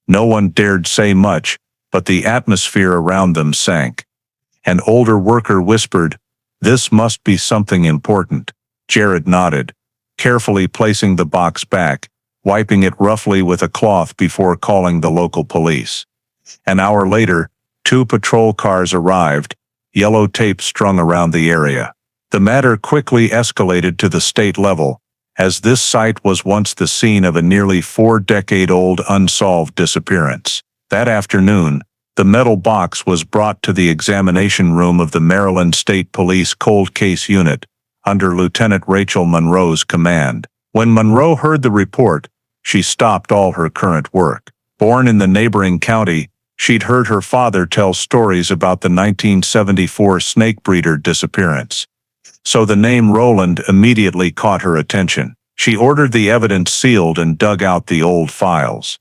No one dared say much, but the atmosphere around them sank. An older worker whispered, "This must be something important." Jared nodded, carefully placing the box back, wiping it roughly with a cloth before calling the local police. An hour later, 2 patrol cars arrived, yellow tape strung around the area. The matter quickly escalated to the state level, as this site was once the scene of a nearly 4-decade-old unsolved disappearance. That afternoon, the metal box was brought to the examination room of the Maryland State Police Cold Case Unit, under Lieutenant Rachel Monroe's command. When Monroe heard the report, she stopped all her current work. Born in the neighboring county, she'd heard her father tell stories about the 1974 snake breeder disappearance. So the name Rowland immediately caught her attention. She ordered the evidence sealed and dug out the old files.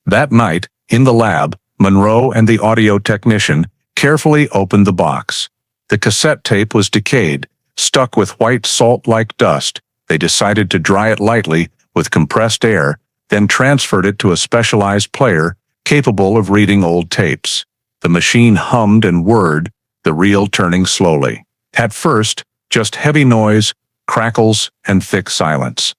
That night, in the lab, Monroe and the audio technician carefully opened the box. The cassette tape was decayed, stuck with white salt-like dust. They decided to dry it lightly with compressed air, then transferred it to a specialized player capable of reading old tapes. The machine hummed and whirred, the reel turning slowly. At first, just heavy noise, crackles, and thick silence.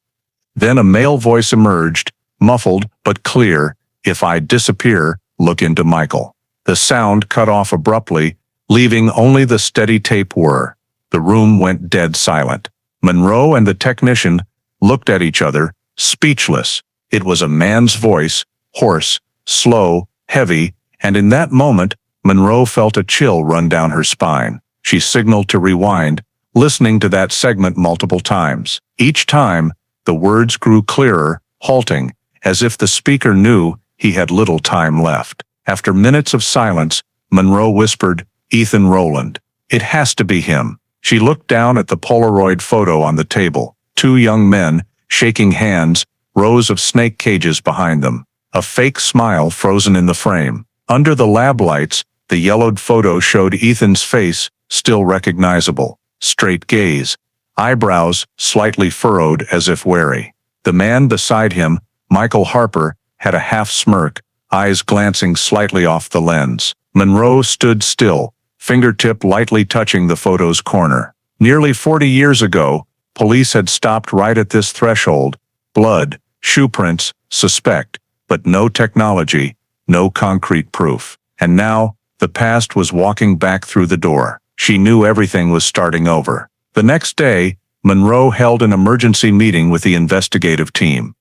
Then a male voice emerged, muffled but clear. "If I disappear, look into Michael." The sound cut off abruptly, leaving only the steady tape whir. The room went dead silent. Monroe and the technician looked at each other, speechless. It was a man's voice, hoarse, slow, heavy, and in that moment, Monroe felt a chill run down her spine. She signaled to rewind, listening to that segment multiple times. Each time, the words grew clearer, halting, as if the speaker knew he had little time left. After minutes of silence, Monroe whispered, "Ethan Rowland. It has to be him." She looked down at the Polaroid photo on the table. 2 young men, shaking hands, rows of snake cages behind them. A fake smile frozen in the frame. Under the lab lights, the yellowed photo showed Ethan's face, still recognizable. Straight gaze. Eyebrows slightly furrowed as if wary. The man beside him, Michael Harper, had a half smirk, eyes glancing slightly off the lens. Monroe stood still, fingertip lightly touching the photo's corner. Nearly 40 years ago, police had stopped right at this threshold. Blood, shoe prints, suspect, but no technology, no concrete proof. And now, the past was walking back through the door. She knew everything was starting over. The next day, Monroe held an emergency meeting with the investigative team.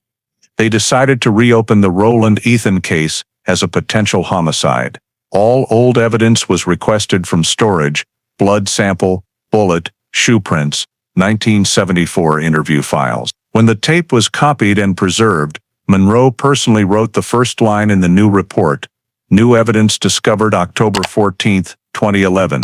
They decided to reopen the Rowland-Ethan case as a potential homicide. All old evidence was requested from storage: blood sample, bullet, shoe prints, 1974 interview files. When the tape was copied and preserved, Monroe personally wrote the first line in the new report: "New evidence discovered October 14, 2011.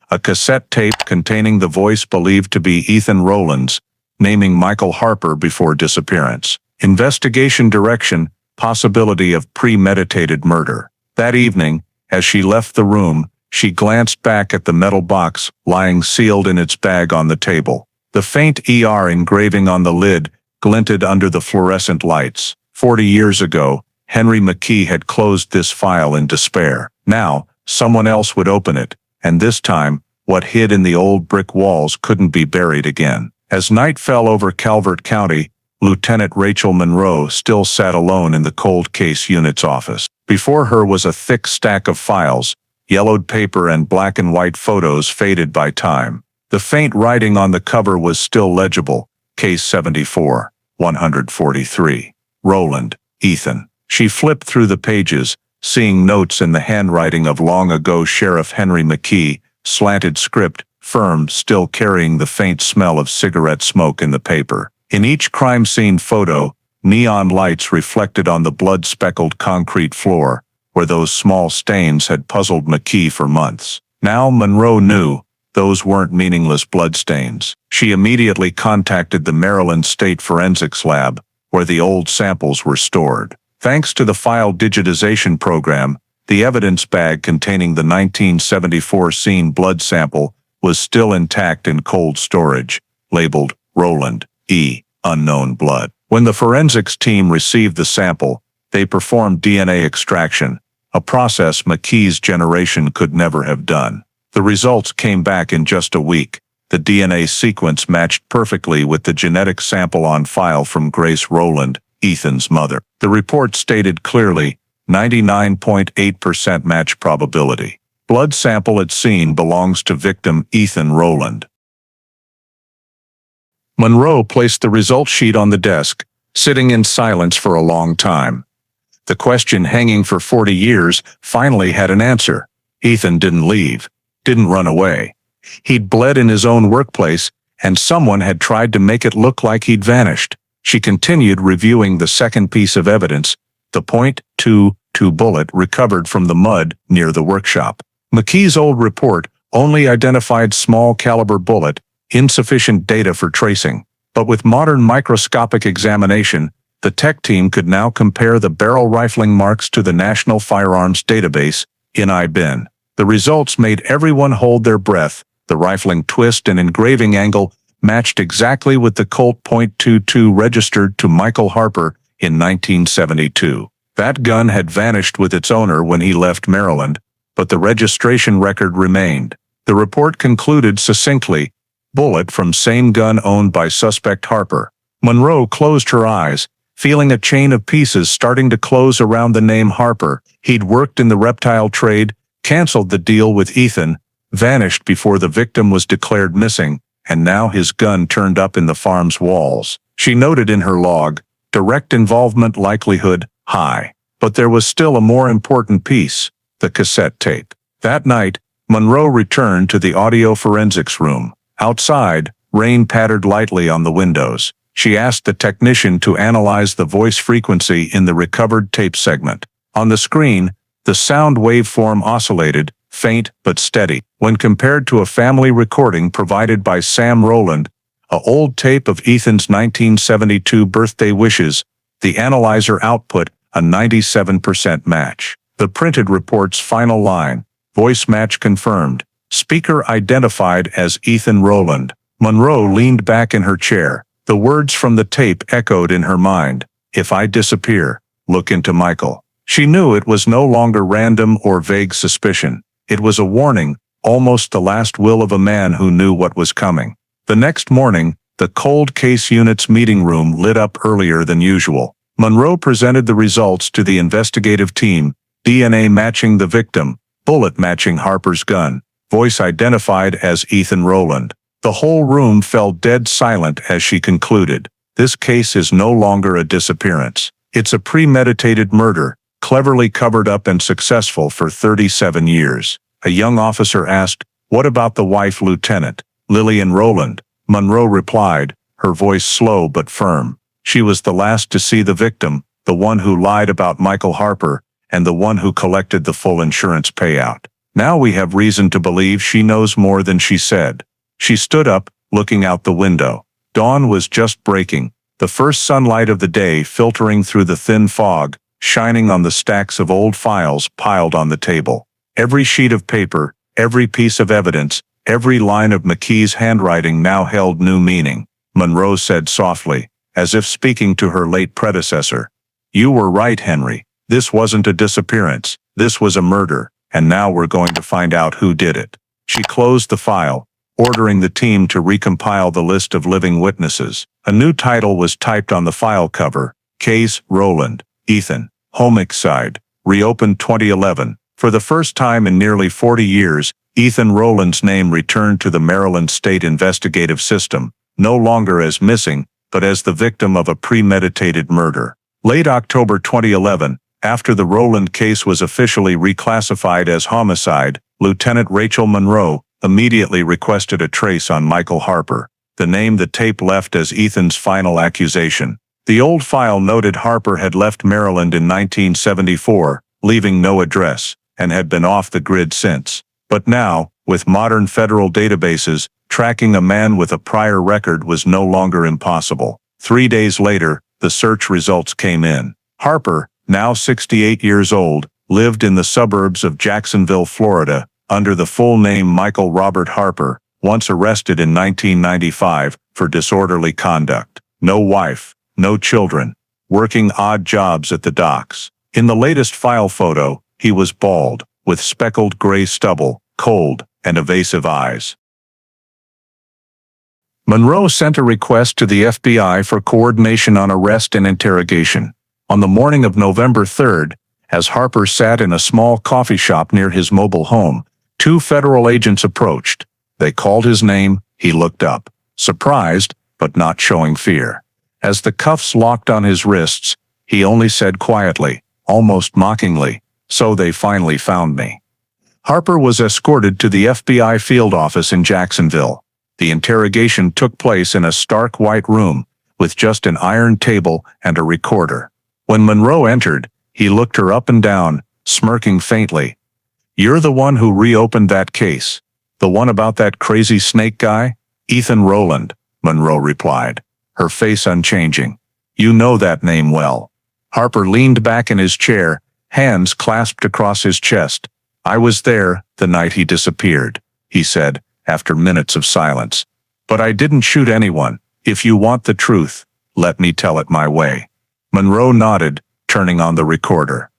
A cassette tape containing the voice believed to be Ethan Rowland's, naming Michael Harper before disappearance. Investigation direction: possibility of premeditated murder." That evening, as she left the room, she glanced back at the metal box lying sealed in its bag on the table. The faint ER engraving on the lid glinted under the fluorescent lights. 40 years ago, Henry McKee had closed this file in despair. Now, someone else would open it, and this time, what hid in the old brick walls couldn't be buried again. As night fell over Calvert County, Lieutenant Rachel Monroe still sat alone in the cold case unit's office. Before her was a thick stack of files, yellowed paper and black and white photos faded by time. The faint writing on the cover was still legible: Case 74, 143. Rowland, Ethan. She flipped through the pages, seeing notes in the handwriting of long-ago Sheriff Henry McKee, slanted script, firm, still carrying the faint smell of cigarette smoke in the paper. In each crime scene photo, neon lights reflected on the blood-speckled concrete floor, where those small stains had puzzled McKee for months. Now Monroe knew those weren't meaningless bloodstains. She immediately contacted the Maryland State Forensics Lab, where the old samples were stored. Thanks to the file digitization program, the evidence bag containing the 1974 scene blood sample was still intact in cold storage, labeled Roland E. Unknown Blood. When the forensics team received the sample, they performed DNA extraction, a process McKee's generation could never have done. The results came back in just a week. The DNA sequence matched perfectly with the genetic sample on file from Grace Rowland, Ethan's mother. The report stated clearly, 99.8% match probability. Blood sample at scene belongs to victim Ethan Rowland. Monroe placed the result sheet on the desk, sitting in silence for a long time. The question hanging for 40 years finally had an answer. Ethan didn't leave, didn't run away. He'd bled in his own workplace, and someone had tried to make it look like he'd vanished. She continued reviewing the second piece of evidence, the .22 bullet recovered from the mud near the workshop. McKee's old report only identified small caliber bullet, insufficient data for tracing. But with modern microscopic examination, the tech team could now compare the barrel rifling marks to the National Firearms Database, NIBIN. The results made everyone hold their breath. The rifling twist and engraving angle matched exactly with the Colt .22 registered to Michael Harper in 1972. That gun had vanished with its owner when he left Maryland, but the registration record remained. The report concluded succinctly, bullet from same gun owned by suspect Harper. Monroe closed her eyes, feeling a chain of pieces starting to close around the name Harper. He'd worked in the reptile trade, canceled the deal with Ethan, vanished before the victim was declared missing, and now his gun turned up in the farm's walls. She noted in her log, direct involvement likelihood high. But there was still a more important piece, the cassette tape. That night, Monroe returned to the audio forensics room. Outside, rain pattered lightly on the windows. She asked the technician to analyze the voice frequency in the recovered tape segment. On the screen, the sound waveform oscillated, faint but steady. When compared to a family recording provided by Sam Rowland, an old tape of Ethan's 1972 birthday wishes, the analyzer output a 97% match. The printed report's final line, voice match confirmed, speaker identified as Ethan Rowland. Monroe leaned back in her chair. The words from the tape echoed in her mind. If I disappear, look into Michael. She knew it was no longer random or vague suspicion. It was a warning, almost the last will of a man who knew what was coming. The next morning, the cold case unit's meeting room lit up earlier than usual. Monroe presented the results to the investigative team, DNA matching the victim, bullet matching Harper's gun, voice identified as Ethan Rowland. The whole room fell dead silent as she concluded. This case is no longer a disappearance. It's a premeditated murder, cleverly covered up and successful for 37 years. A young officer asked, "What about the wife, Lieutenant Lillian Rowland?" Monroe replied, her voice slow but firm. She was the last to see the victim, the one who lied about Michael Harper, and the one who collected the full insurance payout. Now we have reason to believe she knows more than she said. She stood up, looking out the window. Dawn was just breaking, the first sunlight of the day filtering through the thin fog, shining on the stacks of old files piled on the table. Every sheet of paper, every piece of evidence, every line of McKee's handwriting now held new meaning. Monroe said softly, as if speaking to her late predecessor, "You were right, Henry. This wasn't a disappearance. This was a murder, and now we're going to find out who did it." She closed the file, ordering the team to recompile the list of living witnesses. A new title was typed on the file cover, Case Rowland, Ethan, Homicide, reopened 2011. For the first time in nearly 40 years, Ethan Rowland's name returned to the Maryland State Investigative System, no longer as missing, but as the victim of a premeditated murder. Late October 2011, after the Rowland case was officially reclassified as homicide, Lieutenant Rachel Monroe immediately requested a trace on Michael Harper, the name the tape left as Ethan's final accusation. The old file noted Harper had left Maryland in 1974, leaving no address, and had been off the grid since. But now, With modern federal databases, tracking a man with a prior record was no longer impossible. 3 days later, the search results came in. Harper, now 68 years old, lived in the suburbs of Jacksonville, Florida, under the full name Michael Robert Harper, once arrested in 1995 for disorderly conduct. No wife, no children, working odd jobs at the docks. In the latest file photo, he was bald, with speckled gray stubble, cold, and evasive eyes. Monroe sent a request to the FBI for coordination on arrest and interrogation. On the morning of November 3rd, as Harper sat in a small coffee shop near his mobile home, 2 federal agents approached. They called his name. He looked up, surprised, but not showing fear. As the cuffs locked on his wrists, he only said quietly, almost mockingly, "So they finally found me." Harper was escorted to the FBI field office in Jacksonville. The interrogation took place in a stark white room, with just an iron table and a recorder. When Monroe entered, he looked her up and down, smirking faintly. "You're the one who reopened that case. The one about that crazy snake guy?" "Ethan Rowland," Monroe replied, her face unchanging. "You know that name well." Harper leaned back in his chair, hands clasped across his chest. "I was there the night he disappeared," he said, after minutes of silence. "But I didn't shoot anyone. If you want the truth, let me tell it my way." Monroe nodded, turning on the recorder.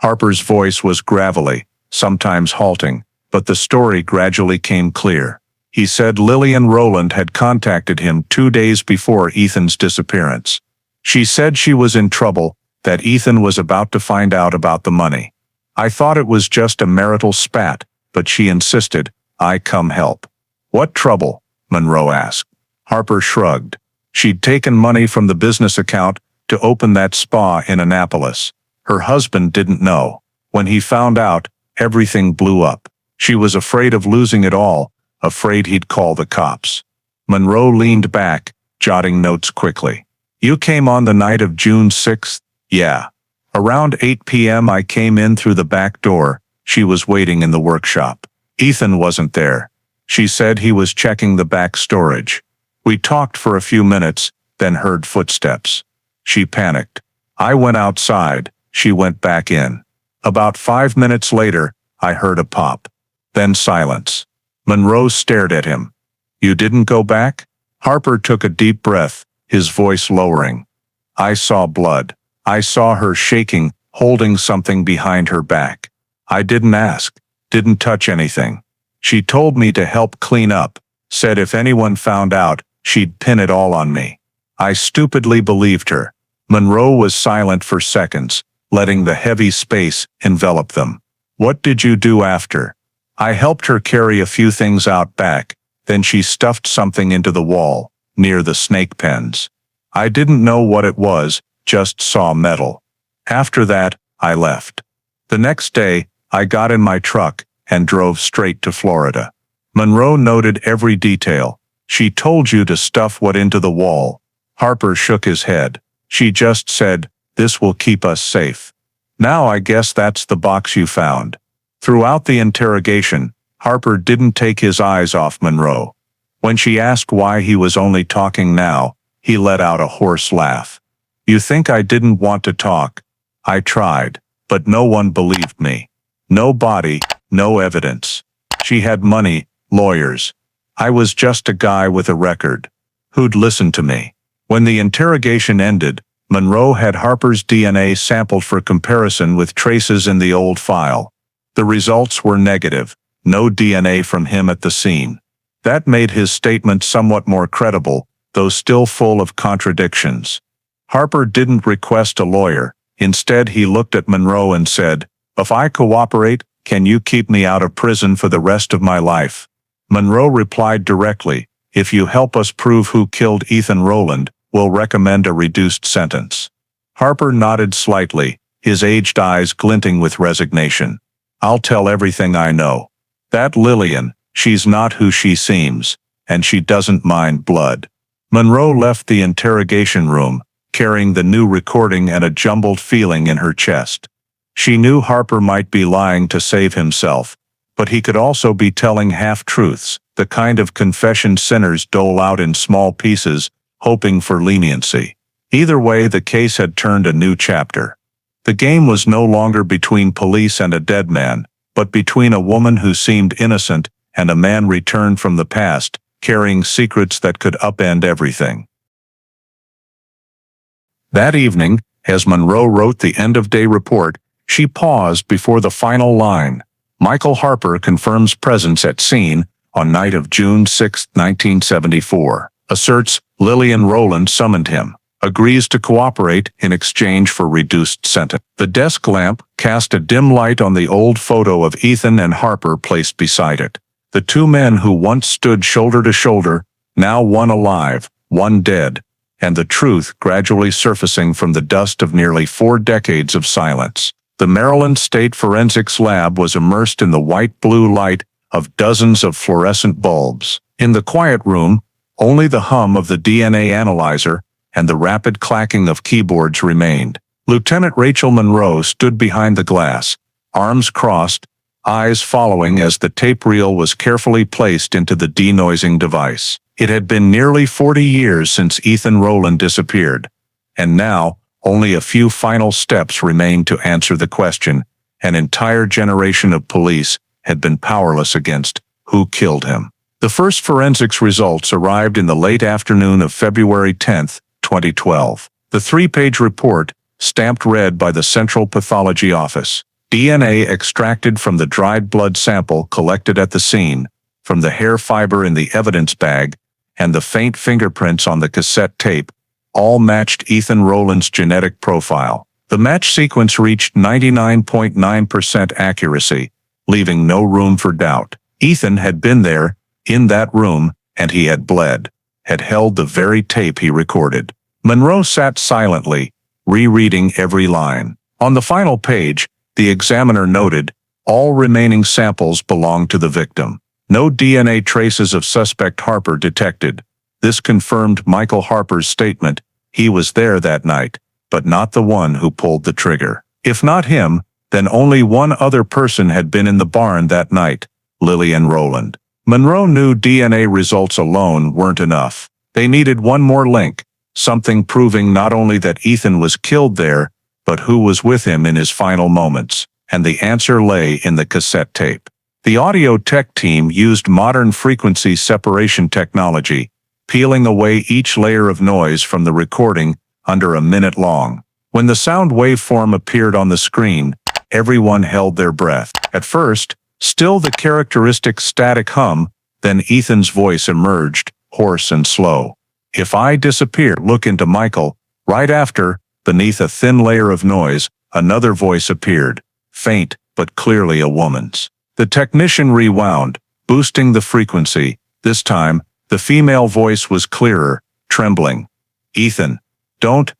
Harper's voice was gravelly, sometimes halting, but the story gradually came clear. He said Lillian Rowland had contacted him 2 days before Ethan's disappearance. She said she was in trouble, that Ethan was about to find out about the money. "I thought it was just a marital spat, but she insisted I come help." "What trouble?" Monroe asked. Harper shrugged. She'd taken money from the business account to open that spa in Annapolis. Her husband didn't know. When he found out, everything blew up. She was afraid of losing it all, afraid he'd call the cops. Monroe leaned back, jotting notes quickly. "You came on the night of June 6th? "Yeah. Around 8 p.m. I came in through the back door. She was waiting in the workshop. Ethan wasn't there. She said he was checking the back storage. We talked for a few minutes, then heard footsteps. She panicked. I went outside. She went back in. About 5 minutes later, I heard a pop. Then silence." Monroe stared at him. "You didn't go back?" Harper took a deep breath, his voice lowering. "I saw blood. I saw her shaking, holding something behind her back. I didn't ask, didn't touch anything. She told me to help clean up, said if anyone found out, she'd pin it all on me. I stupidly believed her." Monroe was silent for seconds, letting the heavy space envelop them. "What did you do after?" "I helped her carry a few things out back, then she stuffed something into the wall, near the snake pens. I didn't know what it was, just saw metal. After that, I left. The next day, I got in my truck and drove straight to Florida." Monroe noted every detail. "She told you to stuff what into the wall?" Harper shook his head. "She just said, this will keep us safe. Now I guess that's the box you found." Throughout the interrogation, Harper didn't take his eyes off Monroe. When she asked why he was only talking now, he let out a hoarse laugh. "You think I didn't want to talk? I tried, but no one believed me. No body, no evidence. She had money, lawyers. I was just a guy with a record. Who'd listen to me?" When the interrogation ended, Monroe had Harper's DNA sampled for comparison with traces in the old file. The results were negative, no DNA from him at the scene. That made his statement somewhat more credible, though still full of contradictions. Harper didn't request a lawyer. Instead, he looked at Monroe and said, "If I cooperate, can you keep me out of prison for the rest of my life?" Monroe replied directly, "If you help us prove who killed Ethan Rowland, we'll recommend a reduced sentence." Harper nodded slightly, his aged eyes glinting with resignation. "I'll tell everything I know. That Lillian, she's not who she seems, and she doesn't mind blood." Monroe left the interrogation room, carrying the new recording and a jumbled feeling in her chest. She knew Harper might be lying to save himself, but he could also be telling half-truths, the kind of confession sinners dole out in small pieces, hoping for leniency. Either way, the case had turned a new chapter. The game was no longer between police and a dead man, but between a woman who seemed innocent and a man returned from the past, carrying secrets that could upend everything. That evening, as Monroe wrote the end-of-day report, she paused before the final line. Michael Harper confirms presence at scene on night of June 6, 1974. Asserts Lillian Rowland summoned him. Agrees to cooperate in exchange for reduced sentence. The desk lamp cast a dim light on the old photo of Ethan and Harper placed beside it. The two men who once stood shoulder to shoulder, now one alive, one dead, and the truth gradually surfacing from the dust of nearly 4 decades of silence. The Maryland State Forensics Lab was immersed in the white-blue light of dozens of fluorescent bulbs. In the quiet room, only the hum of the DNA analyzer and the rapid clacking of keyboards remained. Lieutenant Rachel Monroe stood behind the glass, arms crossed, eyes following as the tape reel was carefully placed into the denoising device. It had been nearly 40 years since Ethan Rowland disappeared, and now only a few final steps remained to answer the question. An entire generation of police had been powerless against who killed him. The first forensics results arrived in the late afternoon of February 10, 2012. The 3-page report, stamped red by the Central Pathology Office. DNA extracted from the dried blood sample collected at the scene, from the hair fiber in the evidence bag, and the faint fingerprints on the cassette tape, all matched Ethan Rowland's genetic profile. The match sequence reached 99.9% accuracy, leaving no room for doubt. Ethan had been there, in that room, and he had bled, had held the very tape he recorded. Monroe sat silently, rereading every line. On the final page, the examiner noted, all remaining samples belonged to the victim. No DNA traces of suspect Harper detected. This confirmed Michael Harper's statement. He was there that night, but not the one who pulled the trigger. If not him, then only one other person had been in the barn that night, Lillian Rowland. Monroe knew DNA results alone weren't enough. They needed one more link, something proving not only that Ethan was killed there, but who was with him in his final moments, and the answer lay in the cassette tape. The audio tech team used modern frequency separation technology, peeling away each layer of noise from the recording under a minute long. When the sound waveform appeared on the screen, everyone held their breath. At first, still the characteristic static hum, then Ethan's voice emerged, hoarse and slow. If I disappear, look into Michael. Right after, beneath a thin layer of noise, another voice appeared, faint but clearly a woman's. The technician rewound, boosting the frequency. This time, the female voice was clearer, trembling. Ethan, don't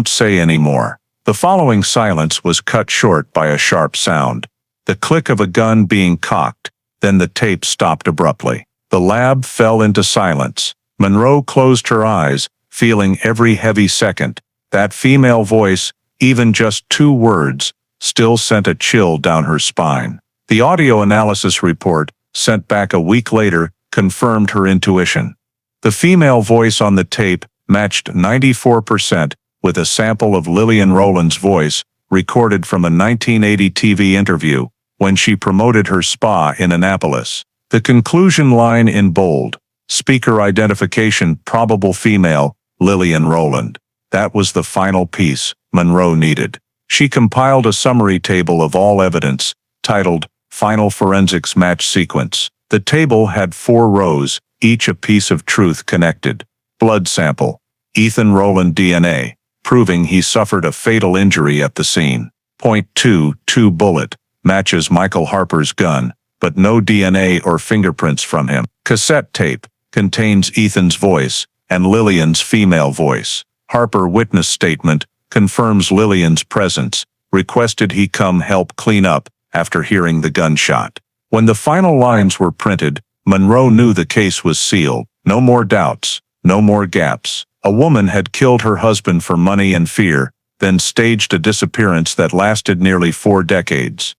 say any more. The following silence was cut short by a sharp sound. The click of a gun being cocked, then the tape stopped abruptly. The lab fell into silence. Monroe closed her eyes, feeling every heavy second. That female voice, even just 2 words, still sent a chill down her spine. The audio analysis report, sent back a week later, confirmed her intuition. The female voice on the tape matched 94% with a sample of Lillian Rowland's voice, recorded from a 1980 TV interview, when she promoted her spa in Annapolis. The conclusion line in bold, speaker identification probable female, Lillian Rowland. That was the final piece Monroe needed. She compiled a summary table of all evidence, titled Final Forensics Match Sequence. The table had 4 rows, each a piece of truth connected. Blood sample. Ethan Rowland DNA, proving he suffered a fatal injury at the scene. .22 bullet, matches Michael Harper's gun, but no DNA or fingerprints from him. Cassette tape, contains Ethan's voice, and Lillian's female voice. Harper witness statement, confirms Lillian's presence, requested he come help clean up after hearing the gunshot. When the final lines were printed, Monroe knew the case was sealed. No more doubts, no more gaps. A woman had killed her husband for money and fear, then staged a disappearance that lasted nearly 4 decades.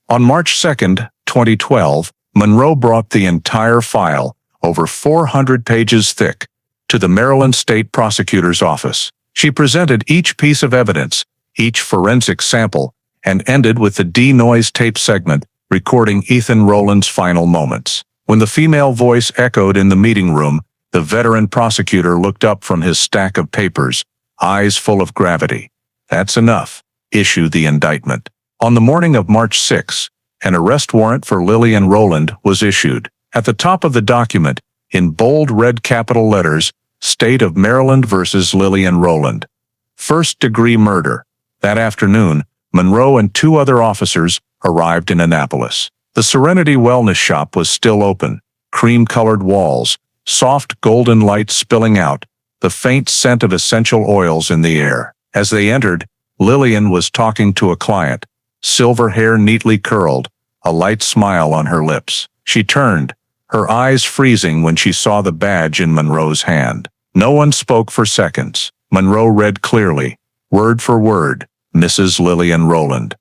On March 2nd, 2012, Monroe brought the entire file, over 400 pages thick, to the Maryland State Prosecutor's office. She presented each piece of evidence, each forensic sample, and ended with the denoise tape segment, recording Ethan Rowland's final moments. When the female voice echoed in the meeting room, the veteran prosecutor looked up from his stack of papers, eyes full of gravity. "That's enough. Issue the indictment." On the morning of March 6, an arrest warrant for Lillian Rowland was issued. At the top of the document, in bold red capital letters, State of Maryland versus Lillian Rowland. First-degree murder. That afternoon, Monroe and 2 other officers arrived in Annapolis. The Serenity Wellness Shop was still open, cream-colored walls, soft golden light spilling out, the faint scent of essential oils in the air. As they entered, Lillian was talking to a client, silver hair neatly curled, a light smile on her lips. She turned, her eyes freezing when she saw the badge in Monroe's hand. No one spoke for seconds. Monroe read clearly, word for word, "Mrs. Lillian Rowland.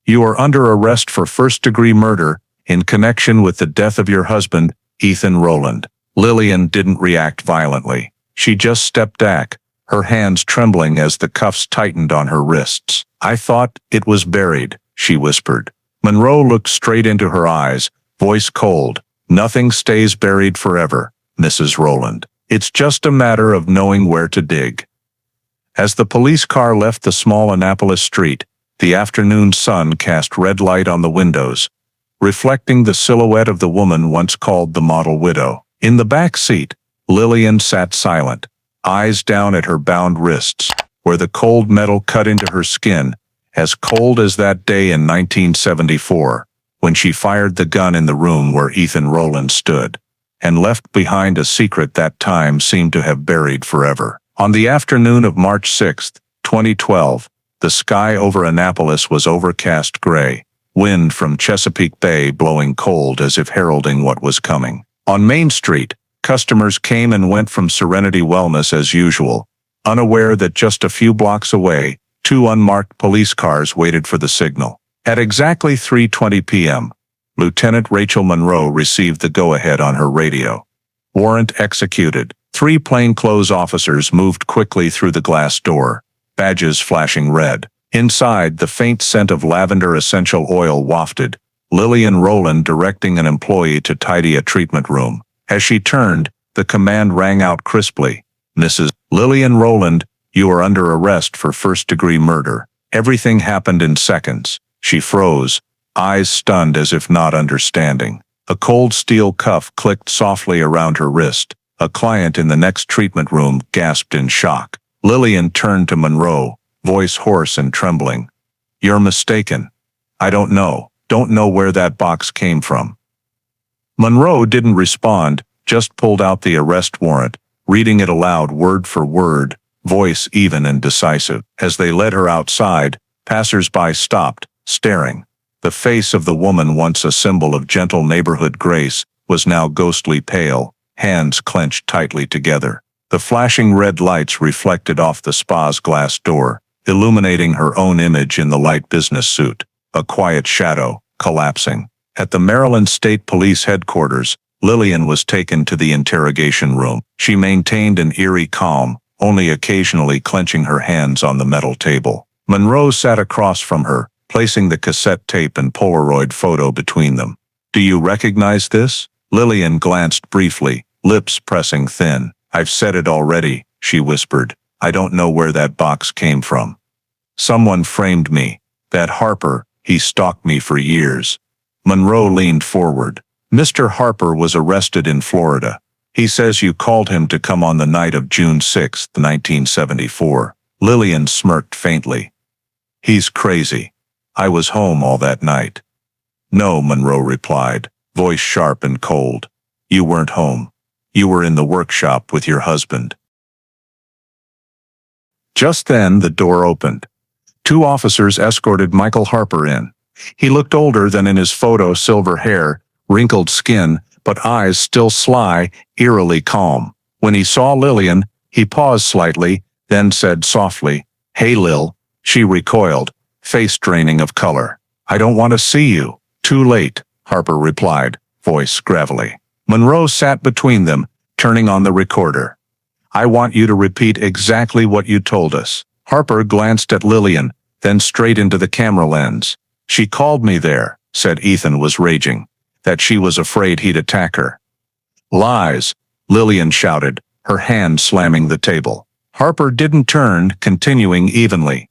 You are under arrest for first-degree murder in connection with the death of your husband, Ethan Rowland." Lillian didn't react violently. She just stepped back, her hands trembling as the cuffs tightened on her wrists. "I thought it was buried," she whispered. Monroe looked straight into her eyes, voice cold. "Nothing stays buried forever, Mrs. Rowland. It's just a matter of knowing where to dig." As the police car left the small Annapolis street, the afternoon sun cast red light on the windows, reflecting the silhouette of the woman once called the model widow. In the back seat, Lillian sat silent, eyes down at her bound wrists, where the cold metal cut into her skin, as cold as that day in 1974, when she fired the gun in the room where Ethan Rowland stood, and left behind a secret that time seemed to have buried forever. On the afternoon of March 6, 2012, the sky over Annapolis was overcast gray, wind from Chesapeake Bay blowing cold as if heralding what was coming. On Main Street, customers came and went from Serenity Wellness as usual, unaware that just a few blocks away, 2 unmarked police cars waited for the signal. At exactly 3:20 p.m., Lieutenant Rachel Monroe received the go-ahead on her radio. Warrant executed. 3 plainclothes officers moved quickly through the glass door, badges flashing red. Inside, the faint scent of lavender essential oil wafted, Lillian Rowland directing an employee to tidy a treatment room. As she turned, the command rang out crisply. "Mrs. Lillian Rowland, you are under arrest for first-degree murder." Everything happened in seconds. She froze, eyes stunned as if not understanding. A cold steel cuff clicked softly around her wrist. A client in the next treatment room gasped in shock. Lillian turned to Monroe, voice hoarse and trembling. "You're mistaken. I don't know where that box came from." Monroe didn't respond, just pulled out the arrest warrant, reading it aloud word for word, voice even and decisive. As they led her outside, passers-by stopped, staring. The face of the woman once a symbol of gentle neighborhood grace was now ghostly pale, hands clenched tightly together. The flashing red lights reflected off the spa's glass door, illuminating her own image in the light business suit, a quiet shadow, collapsing. At the Maryland State Police headquarters, Lillian was taken to the interrogation room. She maintained an eerie calm, only occasionally clenching her hands on the metal table. Monroe sat across from her, placing the cassette tape and Polaroid photo between them. "Do you recognize this?" Lillian glanced briefly, lips pressing thin. "I've said it already," she whispered. "I don't know where that box came from. Someone framed me. That Harper, he stalked me for years." Monroe leaned forward. "Mr. Harper was arrested in Florida. He says you called him to come on the night of June 6, 1974. Lillian smirked faintly. "He's crazy. I was home all that night." "No," Monroe replied, voice sharp and cold. "You weren't home. You were in the workshop with your husband." Just then, the door opened. 2 officers escorted Michael Harper in. He looked older than in his photo, silver hair, wrinkled skin, but eyes still sly, eerily calm. When he saw Lillian, he paused slightly, then said softly, "Hey, Lil." She recoiled, face draining of color. "I don't want to see you." Too late, Harper replied, voice gravelly. Monroe sat between them, turning on the recorder. I want you to repeat exactly what you told us. Harper glanced at Lillian, then straight into the camera lens. She called me there, said Ethan was raging, that she was afraid he'd attack her. Lies, Lillian shouted, her hand slamming the table. Harper didn't turn, continuing evenly.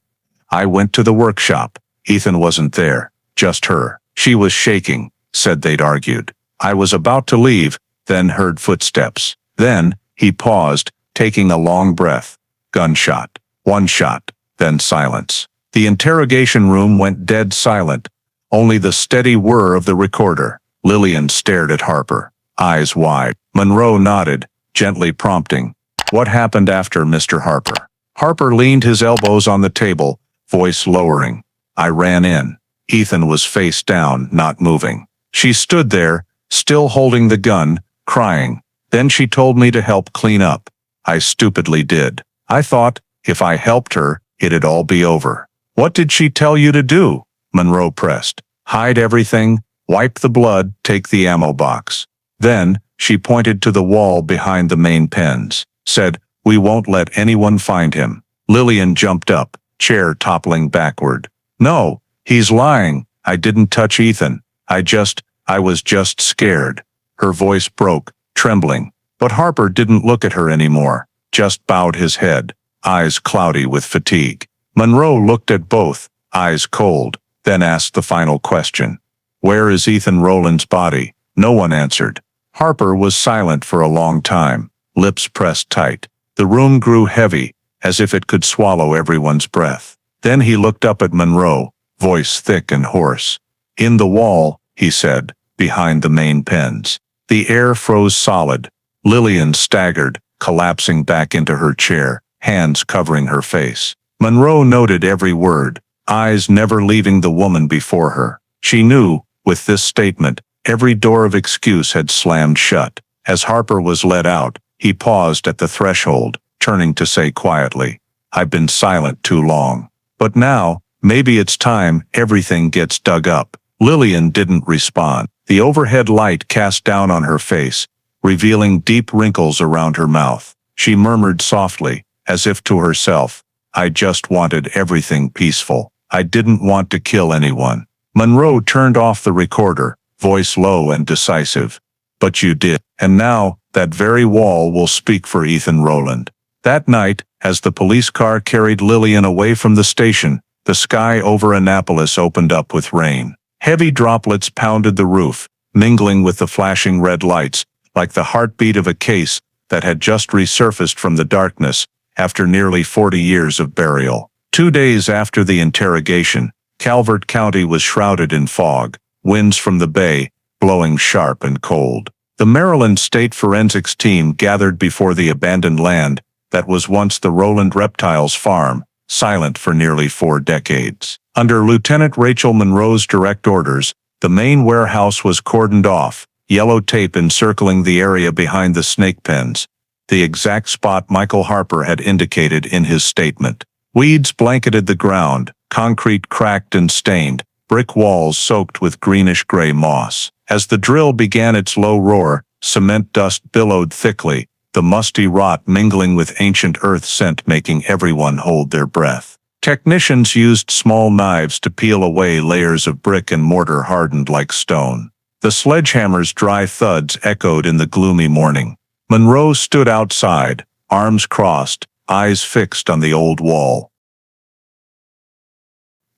I went to the workshop. Ethan wasn't there, just her. She was shaking, said they'd argued. I was about to leave, then heard footsteps. Then, he paused, taking a long breath. Gunshot. One shot. Then silence. The interrogation room went dead silent. Only the steady whir of the recorder. Lillian stared at Harper, eyes wide. Monroe nodded, gently prompting. What happened after, Mr. Harper? Harper leaned his elbows on the table, voice lowering. I ran in. Ethan was face down, not moving. She stood there, still holding the gun, crying. Then she told me to help clean up. I stupidly did. I thought, if I helped her, it'd all be over. What did she tell you to do? Monroe pressed. Hide everything, wipe the blood, take the ammo box. Then, she pointed to the wall behind the main pens, said, we won't let anyone find him. Lillian jumped up, chair toppling backward. No, he's lying. I didn't touch Ethan. I was just scared. Her voice broke, trembling. But Harper didn't look at her anymore, just bowed his head, eyes cloudy with fatigue. Monroe looked at both, eyes cold, then asked the final question. Where is Ethan Rowland's body? No one answered. Harper was silent for a long time, lips pressed tight. The room grew heavy, as if it could swallow everyone's breath. Then he looked up at Monroe, voice thick and hoarse. In the wall, he said, behind the main pens. The air froze solid. Lillian staggered, collapsing back into her chair, hands covering her face. Monroe noted every word, eyes never leaving the woman before her. She knew, with this statement, every door of excuse had slammed shut. As Harper was led out, he paused at the threshold, turning to say quietly, I've been silent too long. But now, maybe it's time everything gets dug up. Lillian didn't respond. The overhead light cast down on her face, revealing deep wrinkles around her mouth. She murmured softly, as if to herself, I just wanted everything peaceful. I didn't want to kill anyone. Monroe turned off the recorder, voice low and decisive. But you did. And now, that very wall will speak for Ethan Rowland. That night, as the police car carried Lillian away from the station, the sky over Annapolis opened up with rain. Heavy droplets pounded the roof, mingling with the flashing red lights, like the heartbeat of a case that had just resurfaced from the darkness after nearly 40 years of burial. 2 days after the interrogation, Calvert County was shrouded in fog, winds from the bay, blowing sharp and cold. The Maryland State Forensics team gathered before the abandoned land that was once the Rowland Reptiles farm, silent for nearly 4 decades. Under Lieutenant Rachel Monroe's direct orders, the main warehouse was cordoned off, yellow tape encircling the area behind the snake pens, the exact spot Michael Harper had indicated in his statement. Weeds blanketed the ground, concrete cracked and stained, brick walls soaked with greenish-gray moss. As the drill began its low roar, cement dust billowed thickly, the musty rot mingling with ancient earth scent making everyone hold their breath. Technicians used small knives to peel away layers of brick and mortar hardened like stone. The sledgehammer's dry thuds echoed in the gloomy morning. Monroe stood outside, arms crossed, eyes fixed on the old wall.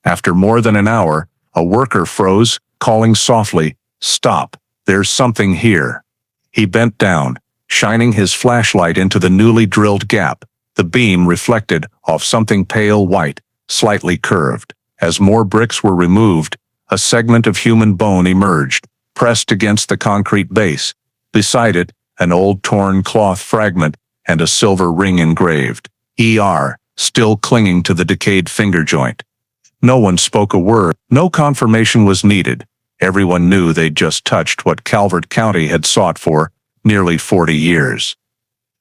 After more than an hour, a worker froze, calling softly, Stop, there's something here. He bent down, shining his flashlight into the newly drilled gap. The beam reflected off something pale white, slightly curved. As more bricks were removed, a segment of human bone emerged, pressed against the concrete base. Beside it, an old torn cloth fragment and a silver ring engraved, ER, still clinging to the decayed finger joint. No one spoke a word. No confirmation was needed. Everyone knew they'd just touched what Calvert County had sought for nearly 40 years.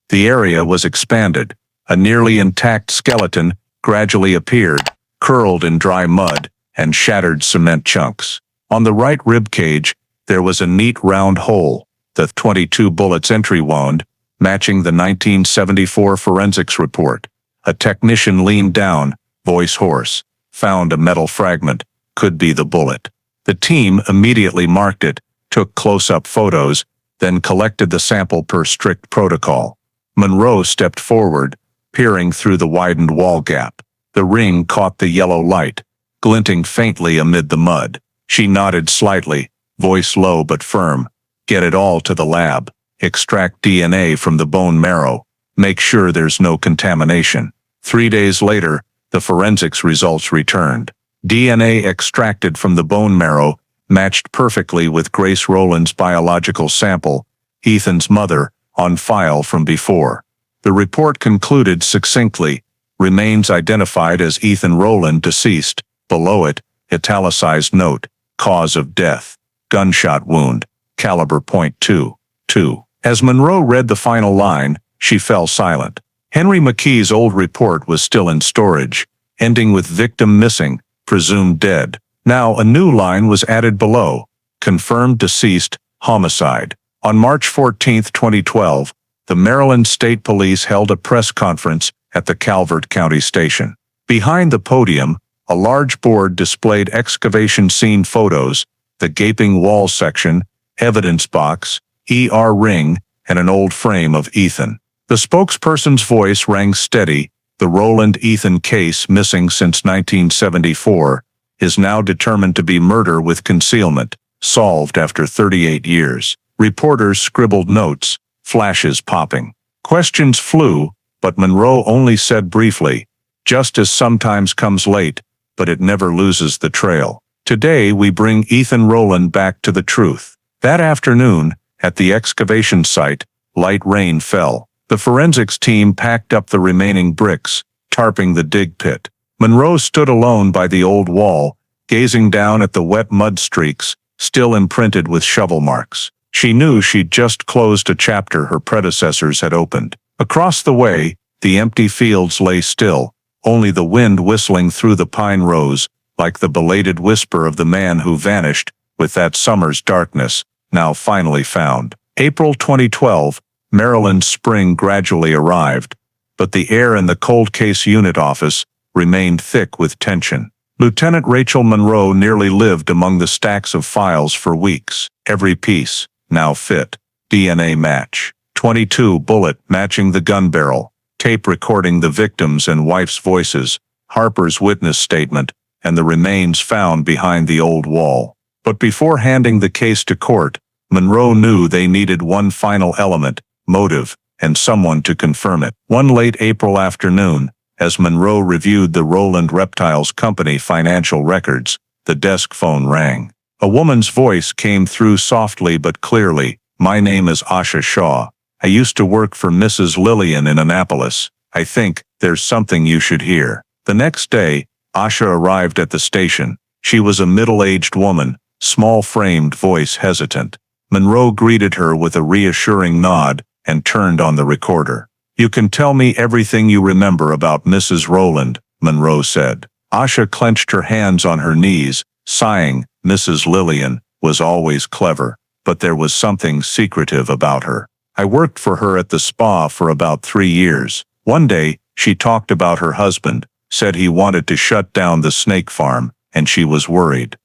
The area was expanded. A nearly intact skeleton gradually appeared, curled in dry mud and shattered cement chunks. On the right rib cage, there was a neat round hole, the .22 bullet's entry wound, matching the 1974 forensics report. A technician leaned down, voice hoarse. Found a metal fragment. Could be the bullet. The team immediately marked it, took close-up photos, then collected the sample per strict protocol. Monroe stepped forward, peering through the widened wall gap. The ring caught the yellow light, glinting faintly amid the mud. She nodded slightly, voice low but firm. Get it all to the lab. Extract DNA from the bone marrow. Make sure there's no contamination. 3 days later, the forensics results returned. DNA extracted from the bone marrow matched perfectly with Grace Rowland's biological sample, Ethan's mother, on file from before. The report concluded succinctly, remains identified as Ethan Rowland, deceased. Below it, italicized note, cause of death, gunshot wound, caliber .22. As Monroe read the final line, she fell silent. Henry McKee's old report was still in storage, ending with victim missing, presumed dead. Now a new line was added below, confirmed deceased, homicide. On March 14, 2012, the Maryland State Police held a press conference at the Calvert County station. Behind the podium, a large board displayed excavation scene photos, the gaping wall section, evidence box, ER ring, and an old frame of Ethan. The spokesperson's voice rang steady. The Rowland-Ethan case, missing since 1974, is now determined to be murder with concealment, solved after 38 years. Reporters scribbled notes, flashes popping. Questions flew, but Monroe only said briefly, "Justice sometimes comes late, but it never loses the trail." Today we bring Ethan Rowland back to the truth. That afternoon, at the excavation site, light rain fell. The forensics team packed up the remaining bricks, tarping the dig pit. Monroe stood alone by the old wall, gazing down at the wet mud streaks, still imprinted with shovel marks. She knew she'd just closed a chapter her predecessors had opened. Across the way, the empty fields lay still, only the wind whistling through the pine rows, like the belated whisper of the man who vanished with that summer's darkness, now finally found. April 2012, Maryland's spring gradually arrived, but the air in the cold case unit office remained thick with tension. Lieutenant Rachel Monroe nearly lived among the stacks of files for weeks. Every piece, now fit. DNA match. .22 bullet matching the gun barrel. Tape recording the victims and wife's voices. Harper's witness statement, and the remains found behind the old wall. But before handing the case to court, Monroe knew they needed one final element, motive, and someone to confirm it. One late April afternoon, as Monroe reviewed the Rowland Reptiles Company financial records, the desk phone rang. A woman's voice came through softly but clearly. "My name is Asha Shaw. I used to work for Mrs. Lillian in Annapolis. I think there's something you should hear." The next day, Asha arrived at the station. She was a middle-aged woman, small-framed, voice hesitant. Monroe greeted her with a reassuring nod and turned on the recorder. "You can tell me everything you remember about Mrs. Rowland," Monroe said. Asha clenched her hands on her knees, sighing. Mrs. Lillian was always clever, but there was something secretive about her. "I worked for her at the spa for about 3 years. One day, she talked about her husband, said he wanted to shut down the snake farm, and she was worried."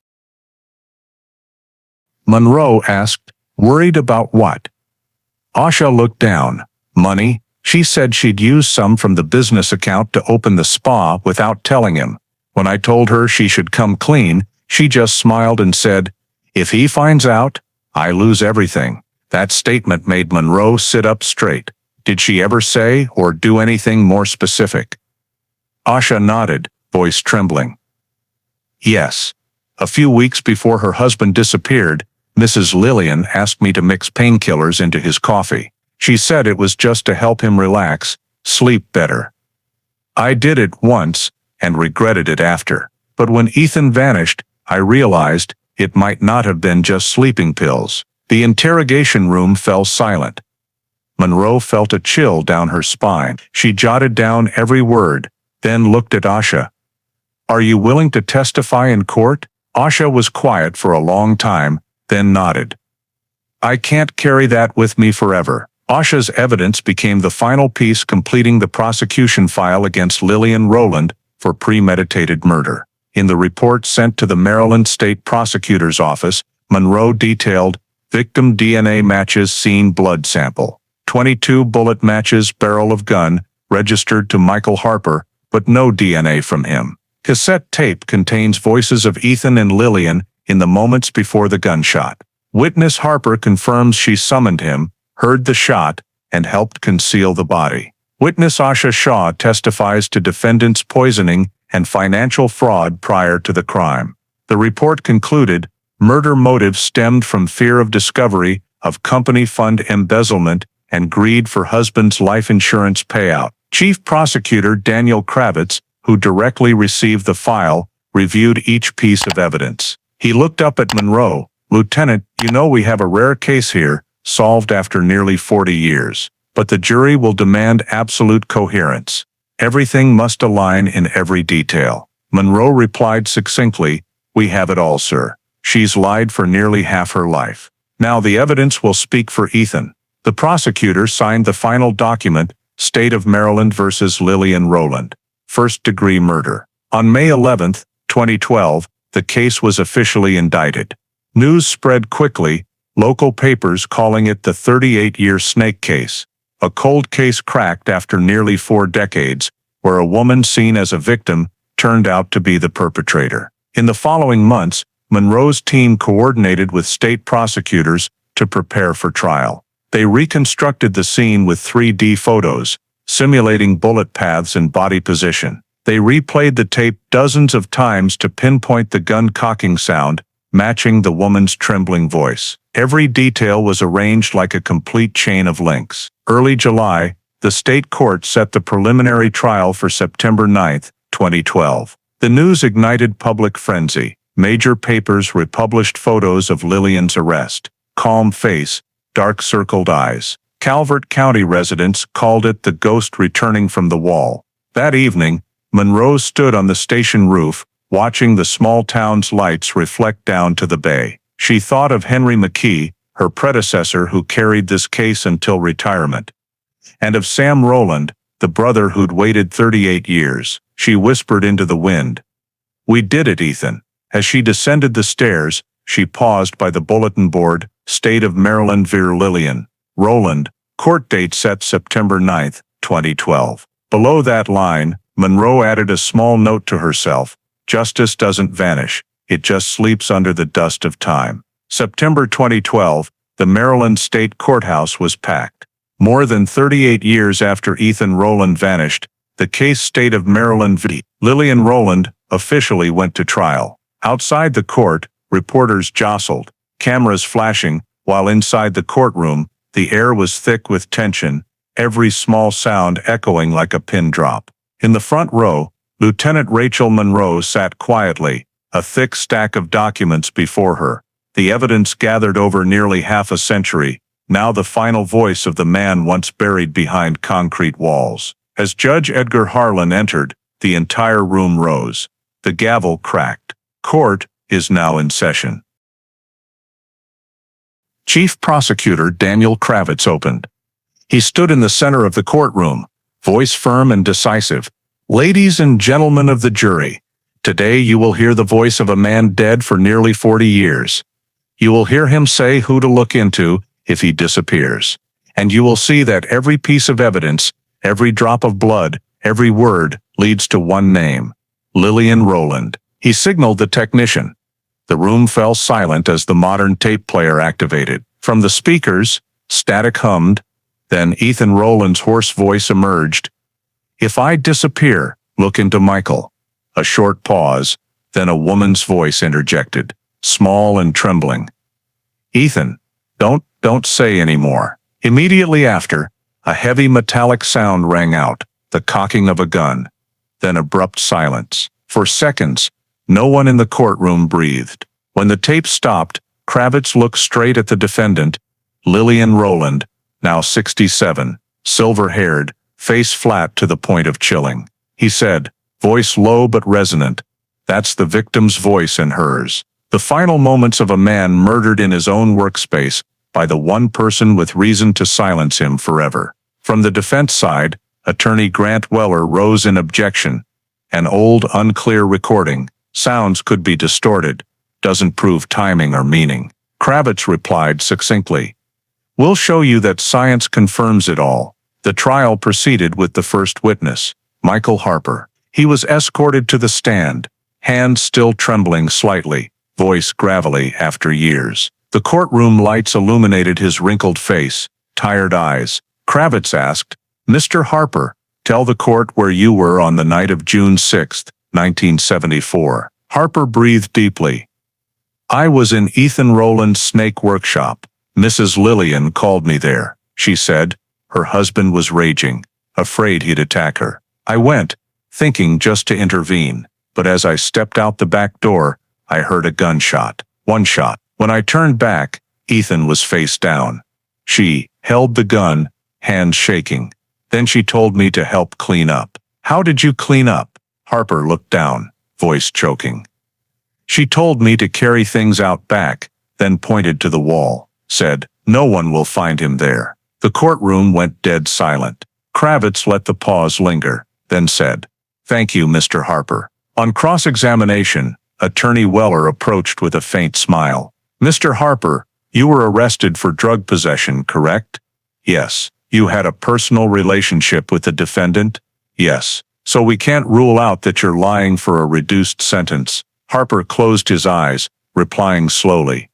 Monroe asked, "Worried about what?" Asha looked down. "Money. She said she'd use some from the business account to open the spa without telling him. When I told her she should come clean, she just smiled and said, 'If he finds out, I lose everything.'" That statement made Monroe sit up straight. "Did she ever say or do anything more specific?" Asha nodded, voice trembling. "Yes. A few weeks before her husband disappeared, Mrs. Lillian asked me to mix painkillers into his coffee. She said it was just to help him relax, sleep better. I did it once, and regretted it after. But when Ethan vanished, I realized it might not have been just sleeping pills." The interrogation room fell silent. Monroe felt a chill down her spine. She jotted down every word, then looked at Asha. "Are you willing to testify in court?" Asha was quiet for a long time, then nodded. I can't carry that with me forever. Asha's evidence became the final piece completing the prosecution file against Lillian Rowland for premeditated murder. In the report sent to the Maryland State Prosecutor's Office, Monroe detailed, victim DNA matches scene blood sample. 22 bullet matches barrel of gun, registered to Michael Harper, but no DNA from him. Cassette tape contains voices of Ethan and Lillian in the moments before the gunshot. Witness Harper confirms she summoned him, heard the shot, and helped conceal the body. Witness Asha Shah testifies to defendant's poisoning and financial fraud prior to the crime. The report concluded, murder motive stemmed from fear of discovery, of company fund embezzlement, and greed for husband's life insurance payout. Chief Prosecutor Daniel Kravitz, who directly received the file, reviewed each piece of evidence. He looked up at Monroe. Lieutenant, you know we have a rare case here, solved after nearly 40 years. But the jury will demand absolute coherence. Everything must align in every detail. Monroe replied succinctly, we have it all, sir. She's lied for nearly half her life. Now the evidence will speak for Ethan. The prosecutor signed the final document, State of Maryland versus Lillian Rowland. First-degree murder. On May 11, 2012, the case was officially indicted. News spread quickly, local papers calling it the 38-year snake case. A cold case cracked after nearly 4 decades, where a woman seen as a victim turned out to be the perpetrator. In the following months, Monroe's team coordinated with state prosecutors to prepare for trial. They reconstructed the scene with 3D photos, simulating bullet paths and body position. They replayed the tape dozens of times to pinpoint the gun cocking sound, matching the woman's trembling voice. Every detail was arranged like a complete chain of links. Early July, the state court set the preliminary trial for September 9, 2012. The news ignited public frenzy. Major papers republished photos of Lillian's arrest. Calm face, dark circled eyes. Calvert County residents called it the ghost returning from the wall. That evening, Monroe stood on the station roof, watching the small town's lights reflect down to the bay. She thought of Henry McKee, her predecessor who carried this case until retirement, and of Sam Rowland, the brother who'd waited 38 years. She whispered into the wind, "We did it, Ethan." As she descended the stairs, she paused by the bulletin board, State of Maryland v. Lillian Rowland, court date set September 9, 2012. Below that line, Monroe added a small note to herself, "Justice doesn't vanish, it just sleeps under the dust of time." September 2012, the Maryland State Courthouse was packed. More than 38 years after Ethan Rowland vanished, the case State of Maryland v. Lillian Rowland officially went to trial. Outside the court, reporters jostled, cameras flashing, while inside the courtroom, the air was thick with tension, every small sound echoing like a pin drop. In the front row, Lieutenant Rachel Monroe sat quietly, a thick stack of documents before her. The evidence gathered over nearly half a century, now the final voice of the man once buried behind concrete walls. As Judge Edgar Harlan entered, the entire room rose. The gavel cracked. Court is now in session. Chief Prosecutor Daniel Kravitz opened. He stood in the center of the courtroom, voice firm and decisive. "Ladies and gentlemen of the jury, today you will hear the voice of a man dead for nearly 40 years. You will hear him say who to look into if he disappears. And you will see that every piece of evidence, every drop of blood, every word leads to one name: Lillian Rowland." He signaled the technician. The room fell silent as the modern tape player activated. From the speakers, static hummed. Then Ethan Rowland's hoarse voice emerged. "If I disappear, look into Michael." A short pause, then a woman's voice interjected, small and trembling. "Ethan, don't say any more." Immediately after, a heavy metallic sound rang out, the cocking of a gun. Then abrupt silence. For seconds, no one in the courtroom breathed. When the tape stopped, Kravitz looked straight at the defendant, Lillian Rowland, now 67, silver-haired, face flat to the point of chilling. He said, voice low but resonant, "That's the victim's voice and hers. The final moments of a man murdered in his own workspace by the one person with reason to silence him forever. From the defense side, attorney Grant Weller rose in objection. An old, unclear recording, sounds could be distorted, doesn't prove timing or meaning. Kravitz replied succinctly, "We'll show you that science confirms it all." The trial proceeded with the first witness, Michael Harper. He was escorted to the stand, hands still trembling slightly, voice gravelly after years. The courtroom lights illuminated his wrinkled face, tired eyes. Kravitz asked, "Mr. Harper, tell the court where you were on the night of June 6, 1974. Harper breathed deeply. "I was in Ethan Rowland's snake workshop. Mrs. Lillian called me there," she said. Her husband was raging, afraid he'd attack her. "I went, thinking just to intervene, but as I stepped out the back door, I heard a gunshot. One shot. When I turned back, Ethan was face down. She held the gun, hands shaking. Then she told me to help clean up." "How did you clean up?" Harper looked down, voice choking. "She told me to carry things out back, then pointed to the wall, said, 'No one will find him there.'" The courtroom went dead silent. Kravitz let the pause linger, then said, "Thank you, Mr. Harper." On cross-examination, Attorney Weller approached with a faint smile. "Mr. Harper, you were arrested for drug possession, correct?" "Yes." "You had a personal relationship with the defendant?" "Yes. So we can't rule out that you're lying for a reduced sentence." Harper closed his eyes, replying slowly,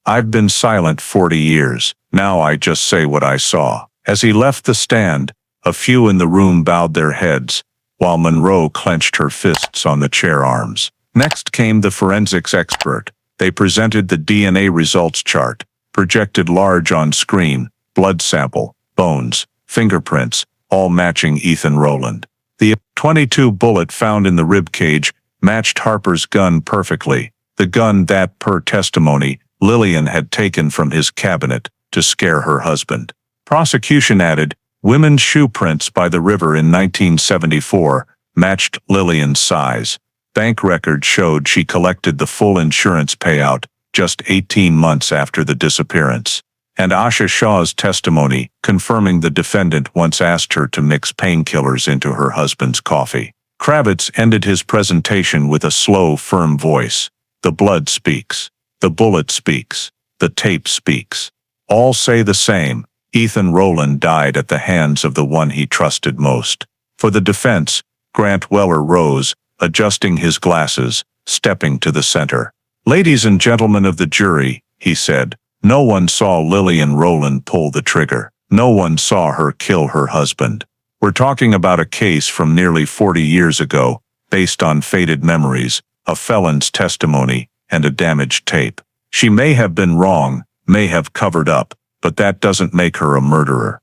"I've been silent 40 years. Now I just say what I saw." As he left the stand, a few in the room bowed their heads, while Monroe clenched her fists on the chair arms. Next came the forensics expert. They presented the DNA results chart, projected large on screen, blood sample, bones, fingerprints, all matching Ethan Rowland. The .22 bullet found in the rib cage matched Harper's gun perfectly, the gun that, per testimony, Lillian had taken from his cabinet to scare her husband. Prosecution added, women's shoe prints by the river in 1974 matched Lillian's size. Bank records showed she collected the full insurance payout just 18 months after the disappearance. And Asha Shaw's testimony, confirming the defendant once asked her to mix painkillers into her husband's coffee. Kravitz ended his presentation with a slow, firm voice. "The blood speaks. The bullet speaks. The tape speaks. All say the same. Ethan Rowland died at the hands of the one he trusted most." For the defense, Grant Weller rose, adjusting his glasses, stepping to the center. "Ladies and gentlemen of the jury," he said, "no one saw Lillian Rowland pull the trigger. No one saw her kill her husband. We're talking about a case from nearly 40 years ago, based on faded memories, a felon's testimony, and a damaged tape. She may have been wrong, may have covered up, but that doesn't make her a murderer."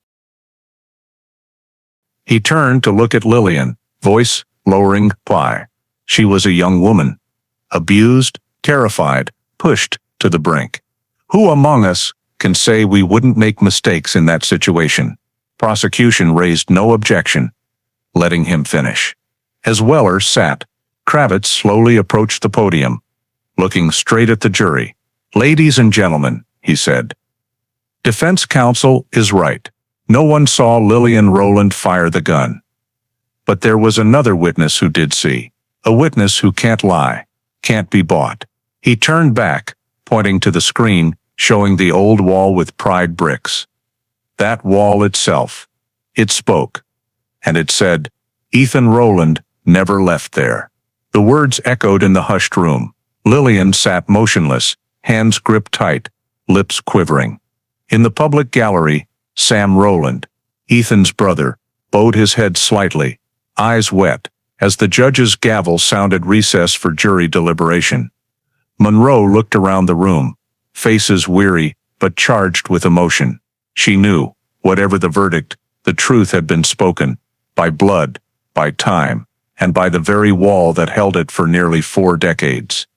He turned to look at Lillian, voice lowering. "Why? She was a young woman. Abused, terrified, pushed to the brink. Who among us can say we wouldn't make mistakes in that situation?" Prosecution raised no objection, letting him finish. As Weller sat, Kravitz slowly approached the podium, looking straight at the jury. "Ladies and gentlemen," he said, "defense counsel is right. No one saw Lillian Rowland fire the gun. But there was another witness who did see. A witness who can't lie, can't be bought." He turned back, pointing to the screen, showing the old wall with pried bricks. That wall itself. It spoke. And it said, "Ethan Rowland never left there." The words echoed in the hushed room. Lillian sat motionless, hands gripped tight, lips quivering. In the public gallery, Sam Rowland, Ethan's brother, bowed his head slightly, eyes wet, as the judge's gavel sounded recess for jury deliberation. Monroe looked around the room, faces weary but charged with emotion. She knew, whatever the verdict, the truth had been spoken, by blood, by time, and by the very wall that held it for nearly 4 decades.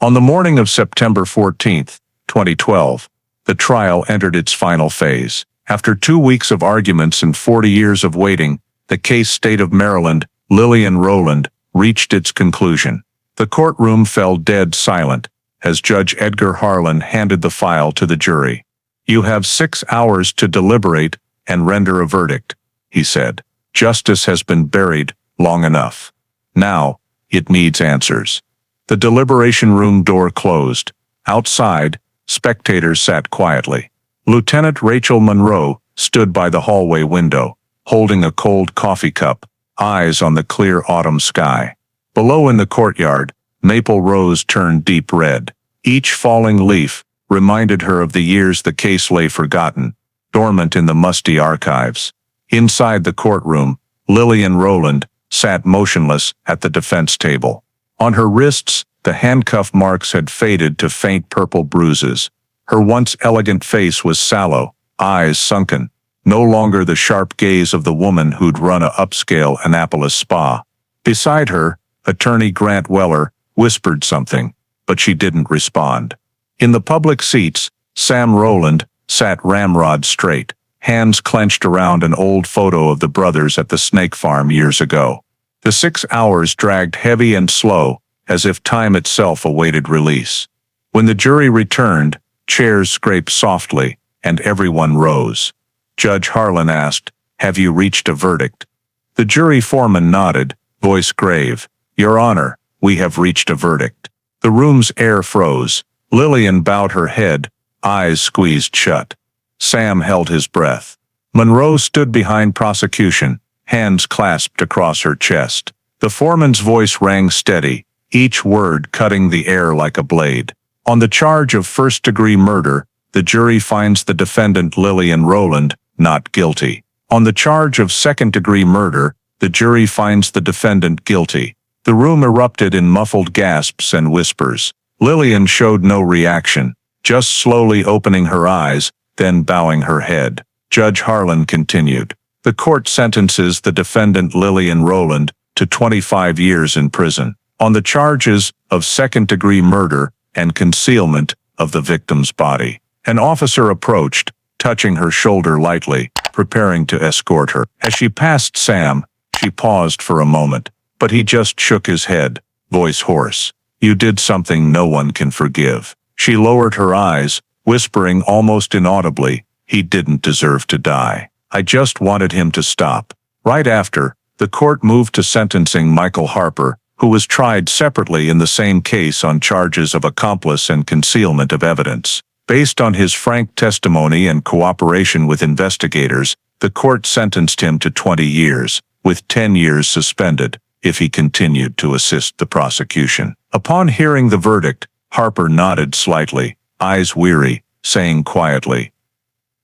On the morning of September 14, 2012, the trial entered its final phase. After 2 weeks of arguments and 40 years of waiting, the case State of Maryland, Lillian Rowland, reached its conclusion. The courtroom fell dead silent, as Judge Edgar Harlan handed the file to the jury. "You have 6 hours to deliberate and render a verdict," he said. "Justice has been buried long enough. Now, it needs answers." The deliberation room door closed. Outside, spectators sat quietly. Lieutenant Rachel Monroe stood by the hallway window, holding a cold coffee cup, eyes on the clear autumn sky. Below in the courtyard, maple rose turned deep red. Each falling leaf reminded her of the years the case lay forgotten, dormant in the musty archives. Inside the courtroom, Lillian Rowland sat motionless at the defense table. On her wrists, the handcuff marks had faded to faint purple bruises. Her once elegant face was sallow, eyes sunken, no longer the sharp gaze of the woman who'd run a upscale Annapolis spa. Beside her, attorney Grant Weller whispered something, but she didn't respond. In the public seats, Sam Rowland sat ramrod straight, hands clenched around an old photo of the brothers at the snake farm years ago. The 6 hours dragged heavy and slow, as if time itself awaited release. When the jury returned, chairs scraped softly, and everyone rose. Judge Harlan asked, "Have you reached a verdict?" The jury foreman nodded, voice grave. "Your Honor, we have reached a verdict." The room's air froze. Lillian bowed her head, eyes squeezed shut. Sam held his breath. Monroe stood behind prosecution, hands clasped across her chest. The foreman's voice rang steady, each word cutting the air like a blade. On the charge of first-degree murder, the jury finds the defendant Lillian Rowland not guilty. On the charge of second-degree murder, the jury finds the defendant guilty. The room erupted in muffled gasps and whispers. Lillian showed no reaction, just slowly opening her eyes, then bowing her head. Judge Harlan continued. The court sentences the defendant Lillian Rowland to 25 years in prison on the charges of second-degree murder and concealment of the victim's body. An officer approached, touching her shoulder lightly, preparing to escort her. As she passed Sam, she paused for a moment, but he just shook his head, voice hoarse. "You did something no one can forgive." She lowered her eyes, whispering almost inaudibly, "He didn't deserve to die. I just wanted him to stop." Right after, the court moved to sentencing Michael Harper, who was tried separately in the same case on charges of accomplice and concealment of evidence. Based on his frank testimony and cooperation with investigators, the court sentenced him to 20 years, with 10 years suspended, if he continued to assist the prosecution. Upon hearing the verdict, Harper nodded slightly, eyes weary, saying quietly,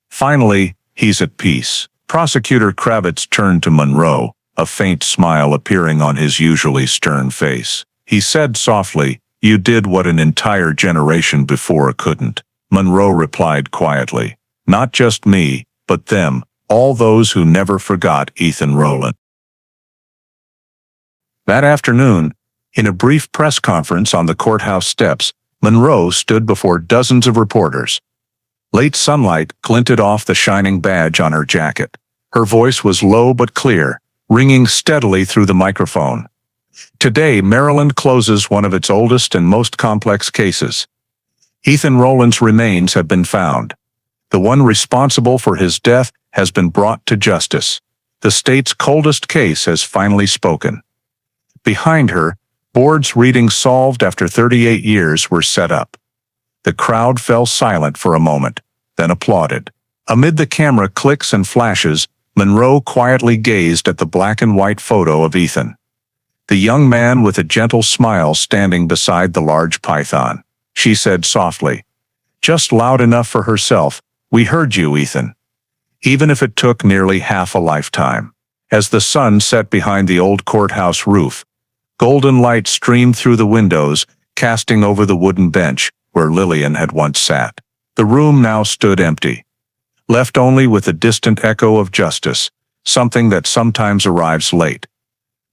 "Finally, he's at peace." Prosecutor Kravitz turned to Monroe, a faint smile appearing on his usually stern face. He said softly, "You did what an entire generation before couldn't." Monroe replied quietly, "Not just me, but them, all those who never forgot Ethan Rowland." That afternoon, in a brief press conference on the courthouse steps, Monroe stood before dozens of reporters. Late sunlight glinted off the shining badge on her jacket. Her voice was low but clear, ringing steadily through the microphone. Today, Maryland closes one of its oldest and most complex cases. Ethan Rowland's remains have been found. The one responsible for his death has been brought to justice. The state's coldest case has finally spoken. Behind her, boards reading "Solved after 38 years" were set up. The crowd fell silent for a moment, then applauded. Amid the camera clicks and flashes, Monroe quietly gazed at the black and white photo of Ethan. The young man with a gentle smile standing beside the large python. She said softly, just loud enough for herself, "We heard you, Ethan." Even if it took nearly half a lifetime. As the sun set behind the old courthouse roof, golden light streamed through the windows, casting over the wooden bench where Lillian had once sat. The room now stood empty, left only with a distant echo of justice, something that sometimes arrives late.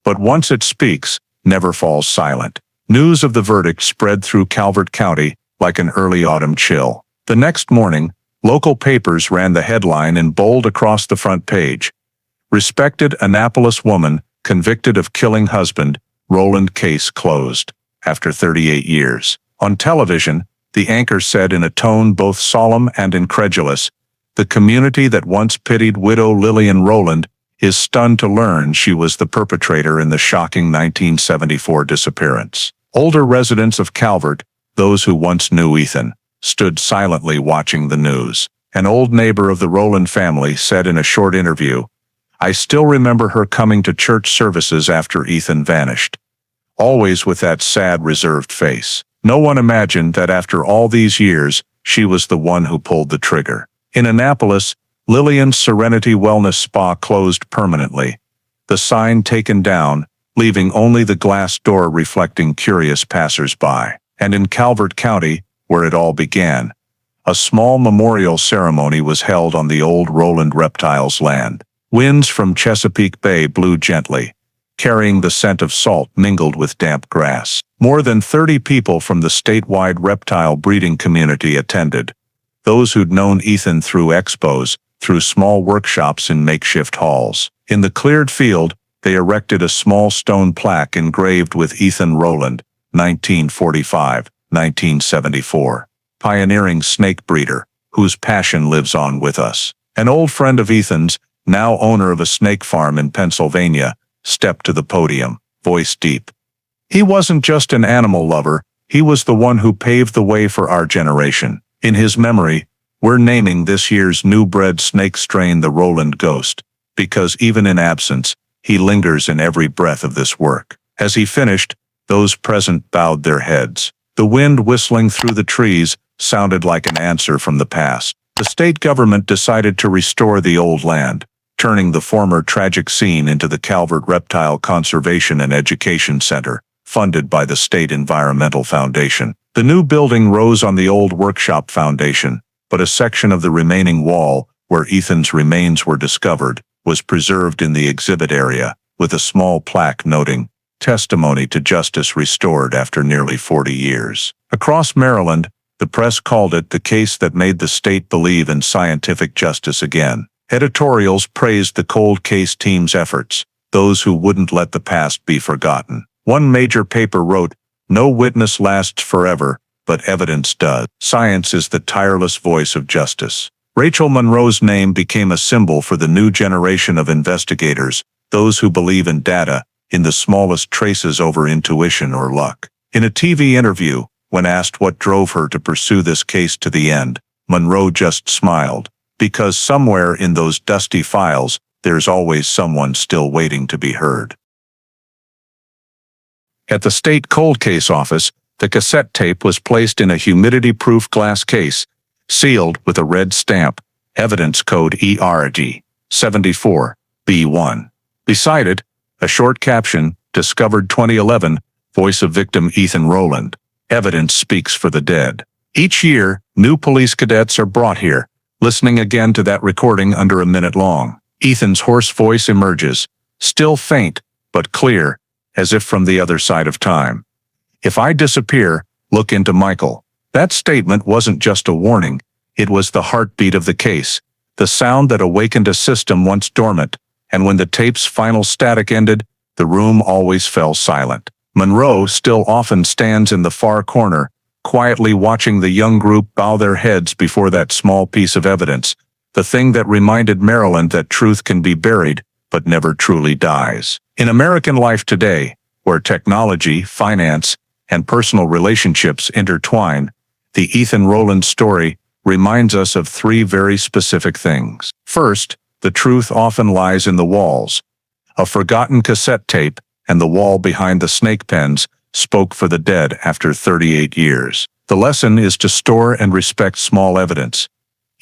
But once it speaks, never falls silent. News of the verdict spread through Calvert County like an early autumn chill. The next morning, local papers ran the headline in bold across the front page. "Respected Annapolis woman convicted of killing husband, Rowland case closed, after 38 years." On television, the anchor said in a tone both solemn and incredulous, "The community that once pitied widow Lillian Rowland is stunned to learn she was the perpetrator in the shocking 1974 disappearance." Older residents of Calvert, those who once knew Ethan, stood silently watching the news. An old neighbor of the Rowland family said in a short interview, "I still remember her coming to church services after Ethan vanished. Always with that sad, reserved face. No one imagined that after all these years, she was the one who pulled the trigger." In Annapolis, Lillian's Serenity Wellness Spa closed permanently, the sign taken down, leaving only the glass door reflecting curious passers-by. And in Calvert County, where it all began, a small memorial ceremony was held on the old Rowland reptiles land. Winds from Chesapeake Bay blew gently, carrying the scent of salt mingled with damp grass. More than 30 people from the statewide reptile breeding community attended. Those who'd known Ethan through expos, through small workshops in makeshift halls. In the cleared field, they erected a small stone plaque engraved with Ethan Rowland, 1945-1974, pioneering snake breeder, whose passion lives on with us. An old friend of Ethan's, now owner of a snake farm in Pennsylvania, stepped to the podium, voice deep. "He wasn't just an animal lover, he was the one who paved the way for our generation. In his memory, we're naming this year's new bred snake strain the Rowland Ghost, because even in absence, he lingers in every breath of this work." As he finished, those present bowed their heads. The wind whistling through the trees sounded like an answer from the past. The state government decided to restore the old land, turning the former tragic scene into the Calvert Reptile Conservation and Education Center, funded by the State Environmental Foundation. The new building rose on the old workshop foundation, but a section of the remaining wall, where Ethan's remains were discovered, was preserved in the exhibit area, with a small plaque noting, "Testimony to Justice Restored After Nearly 40 Years." Across Maryland, the press called it the case that made the state believe in scientific justice again. Editorials praised the cold case team's efforts, those who wouldn't let the past be forgotten. One major paper wrote, "No witness lasts forever, but evidence does. Science is the tireless voice of justice." Rachel Monroe's name became a symbol for the new generation of investigators, those who believe in data, in the smallest traces over intuition or luck. In a TV interview, when asked what drove her to pursue this case to the end, Monroe just smiled. "Because somewhere in those dusty files, there's always someone still waiting to be heard." At the state cold case office, the cassette tape was placed in a humidity-proof glass case, sealed with a red stamp, evidence code ERG 74B1. Beside it, a short caption, "Discovered 2011, voice of victim Ethan Rowland. Evidence speaks for the dead." Each year, new police cadets are brought here, listening again to that recording under a minute long. Ethan's hoarse voice emerges, still faint, but clear, as if from the other side of time. "If I disappear, look into Michael." That statement wasn't just a warning, it was the heartbeat of the case, the sound that awakened a system once dormant, and when the tape's final static ended, the room always fell silent. Monroe still often stands in the far corner, quietly watching the young group bow their heads before that small piece of evidence, the thing that reminded Maryland that truth can be buried, but never truly dies. In American life today, where technology, finance, and personal relationships intertwine, the Ethan Rowland story reminds us of three very specific things. First, the truth often lies in the walls. A forgotten cassette tape, and the wall behind the snake pens, spoke for the dead after 38 years. The lesson is to store and respect small evidence.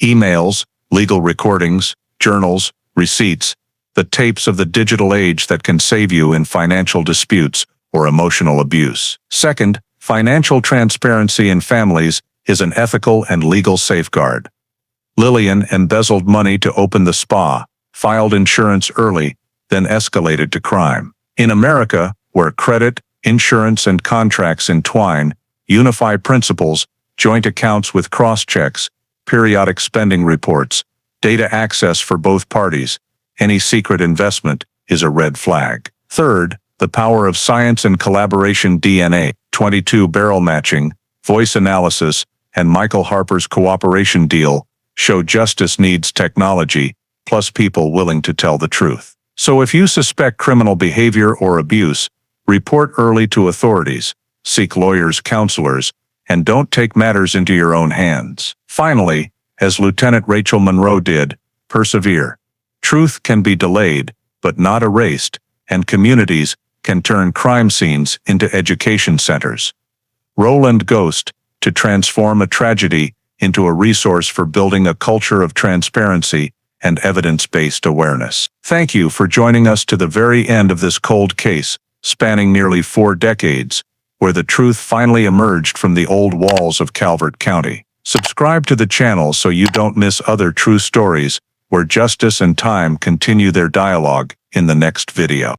Emails, legal recordings, journals, receipts, the tapes of the digital age that can save you in financial disputes or emotional abuse. Second, financial transparency in families is an ethical and legal safeguard. Lillian embezzled money to open the spa, filed insurance early, then escalated to crime. In America, where credit, insurance, and contracts entwine, unify principles, joint accounts with cross-checks, periodic spending reports, data access for both parties, any secret investment is a red flag. Third, the power of science and collaboration. DNA, 22 barrel matching, voice analysis, and Michael Harper's cooperation deal show justice needs technology, plus people willing to tell the truth. So if you suspect criminal behavior or abuse, report early to authorities, seek lawyers, counselors, and don't take matters into your own hands. Finally, as Lieutenant Rachel Monroe did, persevere. Truth can be delayed, but not erased, and communities can turn crime scenes into education centers. Roland Ghost, to transform a tragedy into a resource for building a culture of transparency and evidence-based awareness. Thank you for joining us to the very end of this cold case, spanning nearly 4 decades, where the truth finally emerged from the old walls of Calvert County. Subscribe to the channel so you don't miss other true stories where justice and time continue their dialogue in the next video.